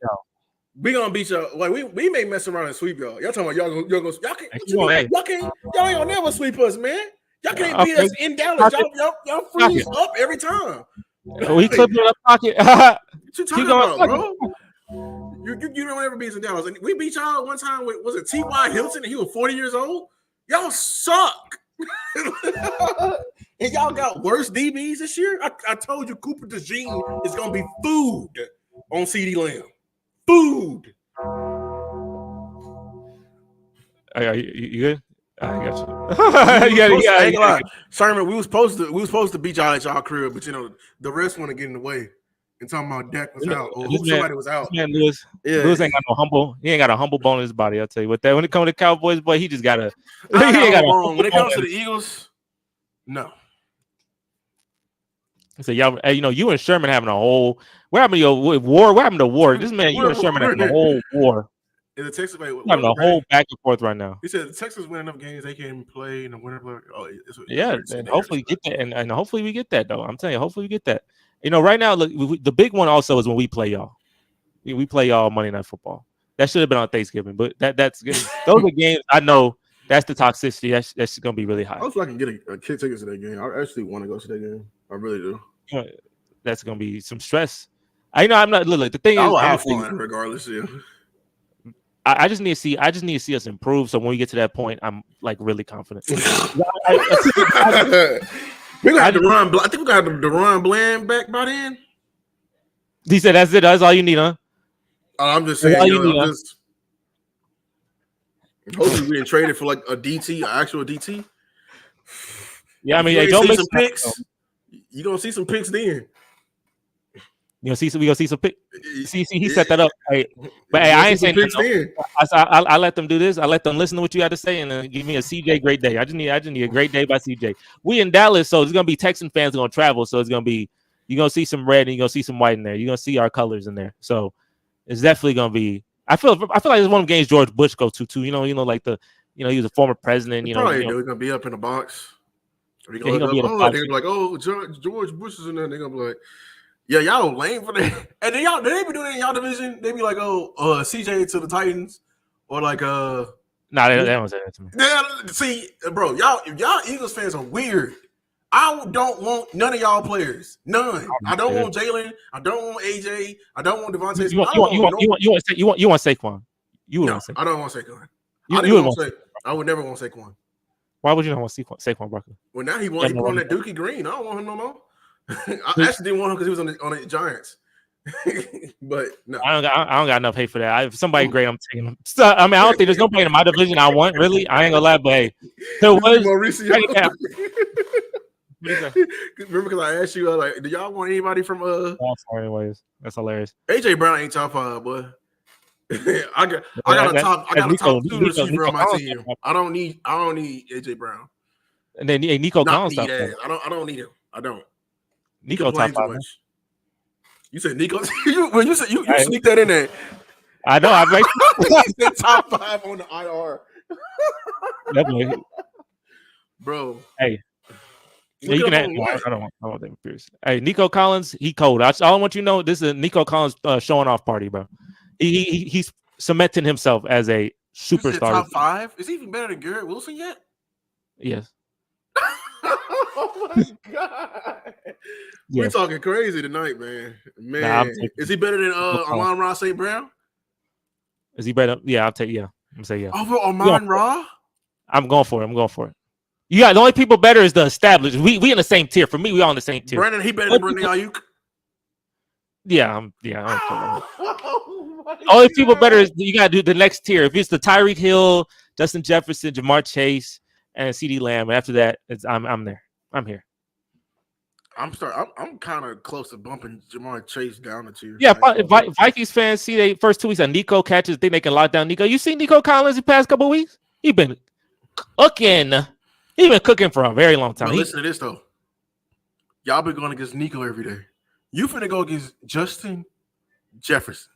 we gonna beat y'all. Like we may mess around and sweep y'all. Y'all talking about y'all ain't gonna never sweep us, man. Y'all can't beat us in Dallas. Y'all freeze up every time. We clipped in the pocket. What you talking about, bro? You don't ever beat us in Dallas. And we beat y'all one time with, was it T.Y. Hilton, and he was 40 years old? Y'all suck. And y'all got worse DBs this year. I told you Cooper DeJean is gonna be food on CeeDee Lamb. Food. You good? I got you. I ain't gonna lie. Sherman, we was supposed to beat y'all at y'all crib, but the rest want to get in the way. And talking about Dak was out or somebody was out. This man Lewis ain't got no humble. He ain't got a humble bone in his body. I'll tell you what. That when it comes to Cowboys, boy, he just got a. He ain't got a bone. When it comes to the Eagles, no. So y'all, you and Sherman having a whole. What happened to your war? What happened to war? This man, you and Sherman having a whole war. In the Texas, having a whole back and forth right now. He said the Texans win enough games they can play in the winter. And hopefully get that, and hopefully we get that though. I'm telling you, hopefully we get that. Right now, look, the big one also is when we play y'all. We play y'all Monday Night Football. That should have been on Thanksgiving, but that's good. Those are games I know. That's the toxicity. That's going to be really high. Hopefully I can get a kid tickets to that game. I actually want to go to that game. I really do. That's going to be some stress. I'm not. Look, the thing is, have fun regardless. Yeah. I just need to see us improve. So when we get to that point, I'm like really confident. We gonna have Deron. I think we got Deron Bland back by then. He said, "That's it. That's all you need, huh?" I'm just saying. Hopefully, we didn't trade it for like a DT, an actual DT. Yeah, I mean, don't see some picks. You gonna see some picks then. We gonna see some picks. See, he set that up. Hey, but hey, I ain't saying no. I let them do this. I let them listen to what you had to say and then give me a CJ great day. I just need a great day by CJ. We in Dallas, so it's gonna be Texan fans gonna travel. So it's gonna be you're gonna see some red and you're gonna see some white in there. You're gonna see our colors in there. So it's definitely gonna be. I feel like it's one of the games George Bush go to too. Like he was a former president. He's gonna be up in the box. They're gonna be like, oh, George Bush is in there. They're gonna be like, yeah, y'all lame for that. And then they be doing it in y'all division. They be like, oh, CJ to the Titans, or like Nah, they don't say that to me. See, bro, y'all Eagles fans are weird. I don't want none of y'all players. None. I don't want Jalen. I don't want AJ. I don't want Devontae. You want Saquon. I don't want Saquon. I would never want Saquon. Why would you not want Saquon Barkley? Well, now he on that Dookie Green. I don't want him no more. I actually didn't want him because he was on the Giants. But no, I don't got enough hate for that. If somebody great, I'm taking him. So, I mean, I don't think there's nobody in my division I want. Really, I ain't gonna lie, but hey, there was. Remember, because I asked you, do y'all want anybody from anyways, that's hilarious. AJ Brown ain't top 5, boy. I got a top 2 receiver on my team. I don't need AJ Brown. And then Nico Collins. I don't need him. I don't. Nico top 5. You said Nico. you sneak that in there. I know. I said top 5 on the IR. Definitely, bro. Hey. Yeah, you can add, I don't want David Pierce. Hey, Nico Collins, he cold. All I want you to know, this is a Nico Collins showing off party, bro. He's cementing himself as a superstar. Top 5? Is he even better than Garrett Wilson yet? Yes. Oh my god. We're talking crazy tonight, man. Is he better than Amon-Ra St. Brown? Is he better? Yeah, I'll take I'm gonna say yeah. Over Amon-Ra? I'm going for it. The only people better is the established. We in the same tier. For me, we all in the same tier. Brandon, he better than Brandon Ayuk. Yeah. Only people better is you gotta do the next tier. If it's the Tyreek Hill, Justin Jefferson, Jamar Chase, and CeeDee Lamb. After that, I'm there. I'm here. I'm kind of close to bumping Jamar Chase down the tier. Yeah, Vikings fans see they first 2 weeks of Nico catches, think they can lock down Nico. You see Nico Collins the past couple of weeks? He been cooking. He's been cooking for a very long time. But listen to this though. Y'all been going against Nico every day. You finna go against Justin Jefferson.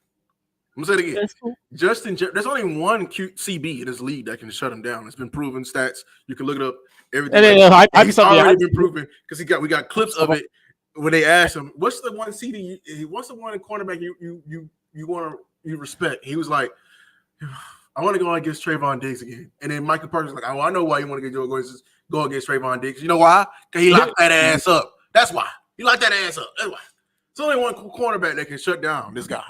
I'm gonna say it again. Cool. There's only one CB in this league that can shut him down. It's been proven stats. You can look it up. Everything. It's already been proven because we got clips of it when they asked him, "What's the one CD? What's the one cornerback you respect?" He was like, "I want to go against Trayvon Diggs again." And then Michael Parker's like, "Oh, I know why you want to go against Trayvon Diggs. You know why? Because he locked that ass up. That's why he locked that ass up. That's why. It's only one cornerback that can shut down this guy."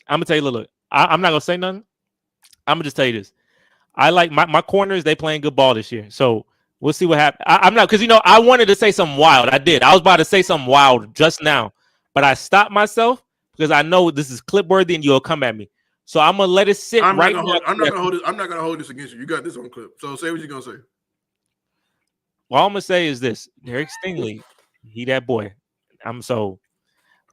I'm gonna tell you, look, I'm not gonna say nothing. I'm gonna just tell you this. I like my corners. They playing good ball this year, so we'll see what happens. I'm not because I wanted to say something wild. I did. I was about to say something wild just now, but I stopped myself because I know this is clip worthy and you'll come at me. So I'm gonna let it sit I'm right not now. I'm not gonna hold this against you. You got this on clip. So say what you're gonna say. Well, all I'm gonna say is this: Derek Stingley, he that boy. I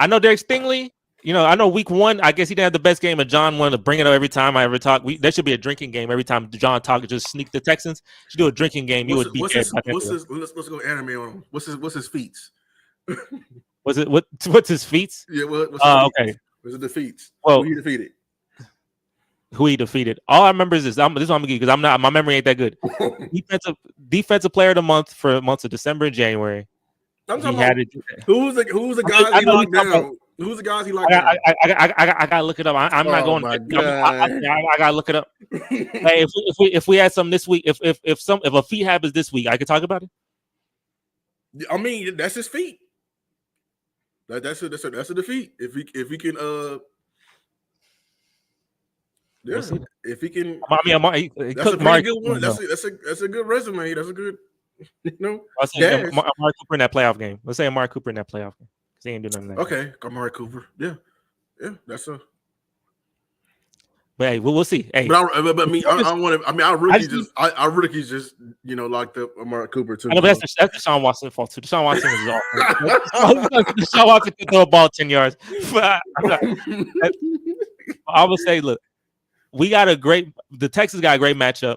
know Derek Stingley. You know, I know week 1. I guess he didn't have the best game, and John wanted to bring it up every time I ever talk. There should be a drinking game every time John talk. Just sneak the Texans. Should do a drinking game. You would be dead. Let's go anime on him. What's his feats? What's his feats? Yeah, what's his feats? Okay. What's his defeats? Well, who he defeated? Who he defeated? All I remember is this. This is what I'm gonna give because my memory ain't that good. defensive player of the month for months of December and January. I'm talking about who's the guys he locked down? Who's the guys he locked down? I gotta look it up. I'm not going. I gotta look it up. Hey, if we had some this week, if a feat happens this week, I could talk about it. I mean, that's his feat. That's a defeat. If he can yeah, if he can. That's a pretty good one. That's a good resume. That's a good. I'll say Amari Cooper in that playoff game. Let's say Amari Cooper in that playoff game because he ain't doing nothing. Okay, Amari Cooper. Yeah, that's a. But hey, we'll see. Hey, but I mean, I want to. I mean, our rookies just locked up Amari Cooper too. I know, but that's Deshaun Watson's fault too. Deshaun Watson is awful. Deshaun Watson can throw a ball 10 yards. But I would say, look, the Texans got a great matchup,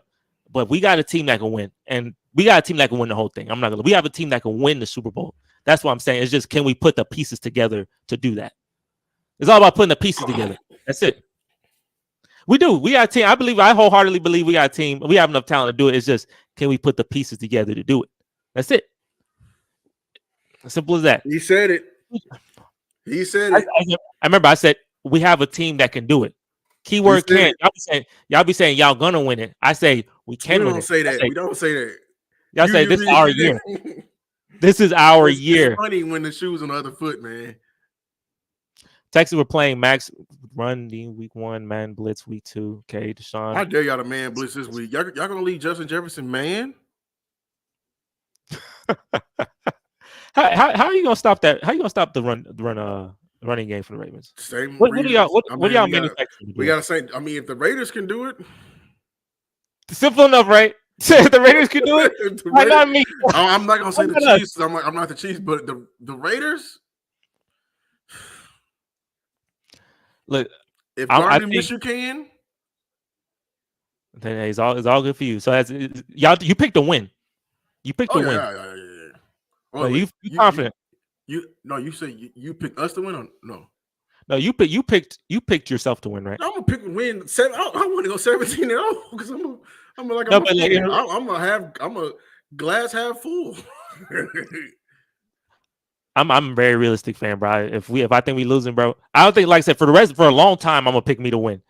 but we got a team that can win, and we got a team that can win the whole thing. We have a team that can win the Super Bowl. That's what I'm saying. It's just, can we put the pieces together to do that? It's all about putting the pieces together. That's it. We do. We got a team. I wholeheartedly believe we got a team. We have enough talent to do it. It's just, can we put the pieces together to do it? That's it. As simple as that. He said it. I remember I said, we have a team that can do it. Keyword can. Y'all be saying y'all gonna win it. I say we can win it. We don't say that. Y'all say this is our year. This is our year. It's funny when the shoe's on the other foot, man. Texas were playing max run week 1, man blitz week 2. Okay, Deshaun. I dare y'all to man blitz this week. Y'all gonna leave Justin Jefferson man? How are you gonna stop that? How are you gonna stop the running game for the Ravens? What do y'all manufacturing? We gotta say. I mean, if the Raiders can do it, simple enough, right? If the Raiders can do it, why not me? I'm not gonna say the Chiefs. I'm not the Chiefs, but the Raiders. Look, if Gardner Minshew can, then it's all good for you. So you picked the win. You picked the win. Yeah. Oh, you confident? You say you picked us to win or no? No, you picked yourself to win, right? I'm gonna pick win. I want to go 17-0 because I'm a glass half full. I'm a very realistic fan, bro. If I think we losing, bro, I don't think, like I said, for a long time, I'm gonna pick me to win.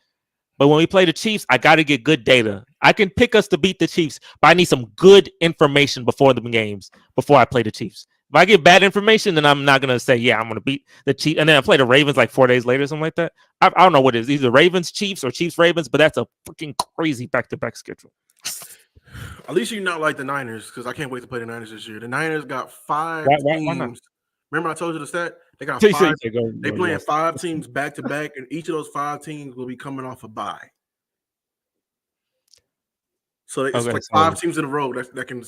But when we play the Chiefs, I got to get good data. I can pick us to beat the Chiefs, but I need some good information before the games, before I play the Chiefs. If I get bad information, then I'm not gonna say, yeah, I'm gonna beat the Chiefs, and then I play the Ravens like 4 days later, something like that. I don't know what it is, either Ravens Chiefs or Chiefs Ravens, but that's a freaking crazy back-to-back schedule. At least you're not like the Niners, because I can't wait to play the Niners this year. The Niners got 5 teams. Why not? Remember I told you the stat? They got 5. They playing 5 teams back to back, and each of those 5 teams will be coming off a bye. So it's like 5 teams in a row that can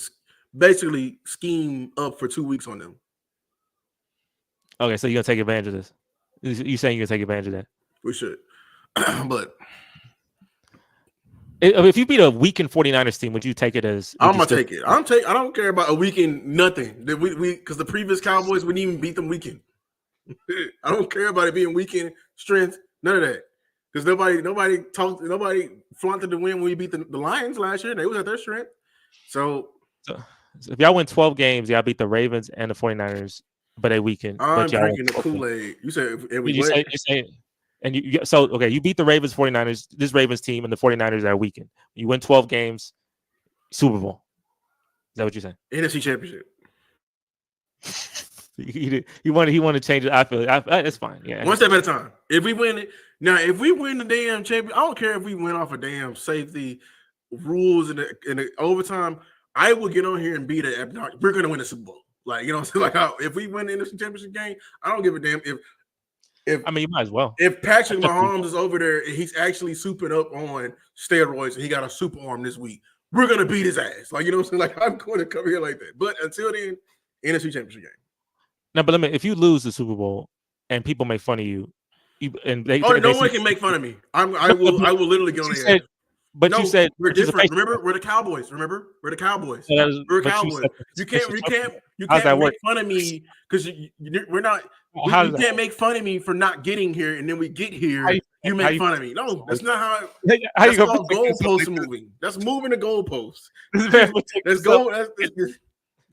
basically scheme up for 2 weeks on them. Okay, so you're gonna take advantage of this. You saying you're gonna take advantage of that? We should, but if you beat a weakened 49ers team, would you take it as? I'm gonna take it. I don't care about a weekend nothing. That we because the previous Cowboys we didn't even beat them weekend. I don't care about it being weekend strength. None of that. Because nobody flaunted the win when we beat the Lions last year. They was at their strength. So if y'all win 12 games, y'all beat the Ravens and the 49ers, but they weakened. I'm drinking the Kool-Aid. You said you beat the Ravens, 49ers, this Ravens team, and the 49ers are weakened. You win 12 games, Super Bowl. Is that what you're saying? NFC Championship. He want to change it. I feel it's fine. Yeah, one step at a time. If we win it now, if we win the damn champion, I don't care if we win off a damn safety rules in the overtime. I will get on here and beat it. We're gonna win the Super Bowl. Like, you know what I'm saying? Like, if we win the NFC Championship game, I don't give a damn if I mean, you might as well. If Patrick Mahomes is over there and he's actually souping up on steroids and he got a super arm this week, we're gonna beat his ass. Like, you know what I'm saying? Like, I'm going to come here like that. But until then, NFC Championship game. No, but if you lose the Super Bowl and people make fun of you, no one can make fun of me. I will literally get on the air. But no, you said we're different. Remember, we're the Cowboys. We're the Cowboys. We're Cowboys. You can't make fun of me because we're not. You can't make fun of me for not getting here, and then we get here. You make fun of me. No, that's not how. That's called goalpost moving. That's moving the goalpost. Let's go.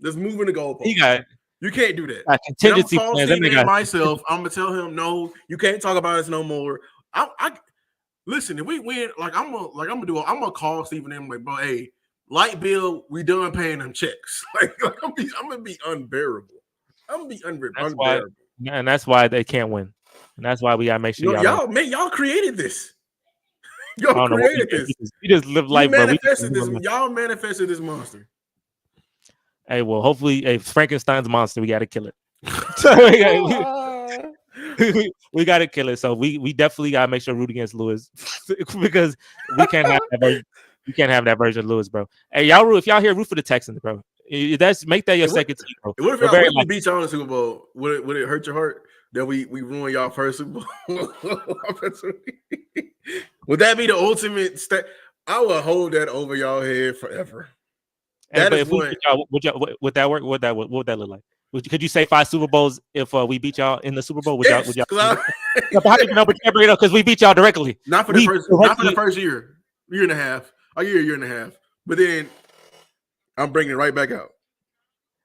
That's moving the goalpost. You can't do that. Contingency plans. Myself, I'm gonna tell him no. You can't talk about us no more. Listen, if we win, I'm gonna call Stephen and like, bro, hey, light bill, we done paying them checks. I'm gonna be unbearable. Unbearable. And that's why they can't win. And that's why we gotta make sure y'all created this. Y'all created this. We just live life, bro. Y'all manifested this monster. Hey, well, hopefully, a Frankenstein's monster, we gotta kill it. we got to kill it. So we definitely got to make sure root against Lewis because we can't have that version. You can't have that version of Lewis, bro. Hey, y'all root, if y'all here, root for the Texans, bro. Make that your second team, bro. What if we beat y'all in the Super Bowl? Would it hurt your heart that we ruin y'all first Super Bowl? Would that be the ultimate I will hold that over y'all head forever. That is what. Would that work? What would that look like? Could you say 5 Super Bowls if we beat y'all in the Super Bowl? Would y'all? How do you know? Because we beat y'all directly. Not for the first year and a half. A year and a half. But then I'm bringing it right back out.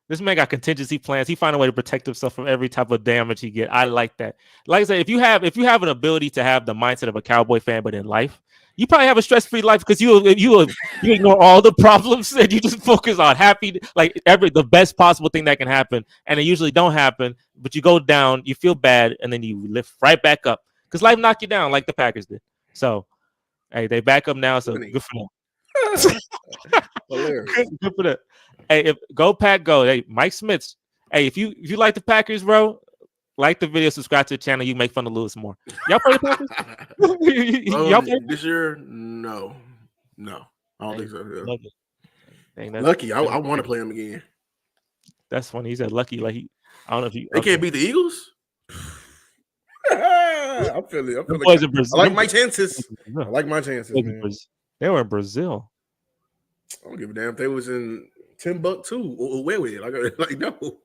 This man got contingency plans. He find a way to protect himself from every type of damage he get. I like that. Like I said, if you have an ability to have the mindset of a Cowboy fan, but in life, you probably have a stress-free life because you ignore all the problems and you just focus on the best possible thing that can happen, and it usually don't happen. But you go down, you feel bad, and then you lift right back up because life knocked you down like the Packers did. So, hey, they back up now. So good for them. Good for them. Hey, go Pack, go. Hey, Mike Smith. Hey, if you like the Packers, bro. Like the video, subscribe to the channel. You make fun of Lewis more. Y'all play the Packers? Y'all play this year? No. I don't think so. Yeah. Lucky. I want to play him again. That's funny. He said lucky. I don't know if you. They can't beat the Eagles. I feel it. I like my chances. Man. They were in Brazil. I don't give a damn if they was in Timbuktu or where we no.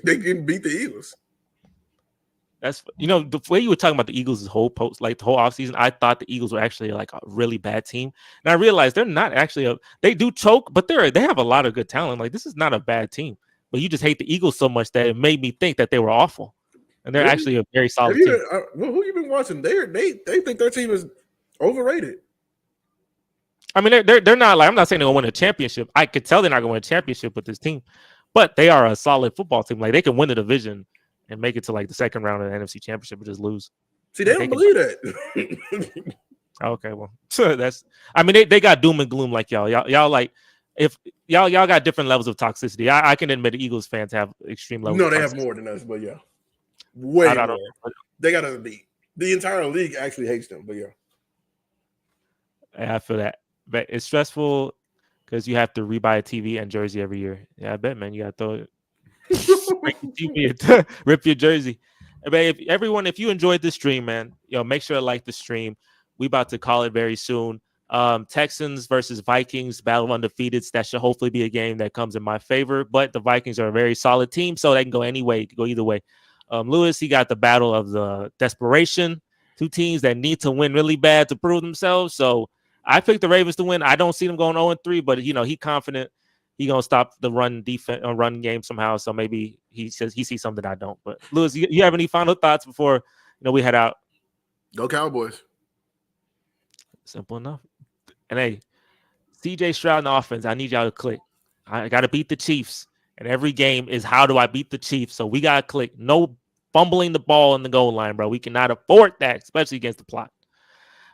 They didn't beat the Eagles. That's the way you were talking about the Eagles' whole post, like the whole offseason, I thought the Eagles were actually like a really bad team. And I realized they're not actually they do choke, but they have a lot of good talent. Like this is not a bad team. But you just hate the Eagles so much that it made me think that they were awful. And they're actually a very solid team. Who you been watching? They think their team is overrated. I mean, they're not like, I'm not saying they're gonna win a championship. I could tell they're not gonna win a championship with this team, but they are a solid football team. Like they can win the division and make it to like the second round of the NFC Championship and just lose. See, they don't believe that. Okay, well, so they got doom and gloom like y'all. Y'all like if y'all got different levels of toxicity. I can admit the Eagles fans have extreme levels. No, they have more than us, but yeah, way more. They got us beat. The entire league actually hates them, but yeah. I feel that, but it's stressful because you have to rebuy a TV and jersey every year. Yeah, I bet, man, you got to throw it. Rip your jersey. If you enjoyed this stream, man, make sure to like the stream. We about to call it very soon. Texans versus Vikings, battle of undefeated. That should hopefully be a game that comes in my favor. But the Vikings are a very solid team, so they can go any way. Go either way. Lewis, he got the battle of the desperation. 2 teams that need to win really bad to prove themselves. So I picked the Ravens to win. I don't see them going 0-3, but he confident. He gonna stop the run game somehow. So maybe he says he sees something I don't. But Lewis, you have any final thoughts before we head out? Go Cowboys. Simple enough. And hey, CJ Stroud in the offense, I need y'all to click. I gotta beat the Chiefs. And every game is how do I beat the Chiefs? So we gotta click. No fumbling the ball in the goal line, bro. We cannot afford that, especially against the plot.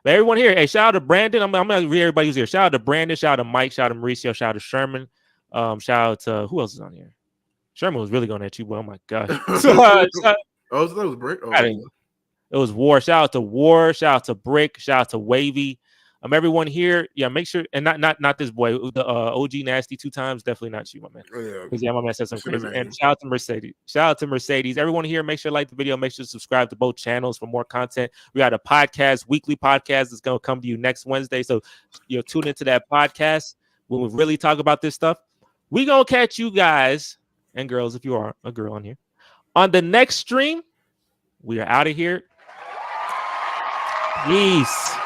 But everyone here, hey, shout out to Brandon. I'm gonna read everybody who's here. Shout out to Brandon, shout out to Mike, shout out to Mauricio, shout out to Sherman. Shout out to who else is on here? Sherman was really going at you, but oh my god. That was Brent. It was War. Shout out to War. Shout out to Brick. Shout out to Wavy. Everyone here, make sure and not this boy, the OG Nasty 2 times, definitely not you, my man. Yeah, my man said something crazy. And shout out to Mercedes. Shout out to Mercedes. Everyone here, make sure to like the video. Make sure to subscribe to both channels for more content. We got a podcast, weekly podcast that's gonna come to you next Wednesday. So tune into that podcast when we really talk about this stuff. We gonna catch you guys and girls, if you are a girl on here, on the next stream. We are out of here. Peace.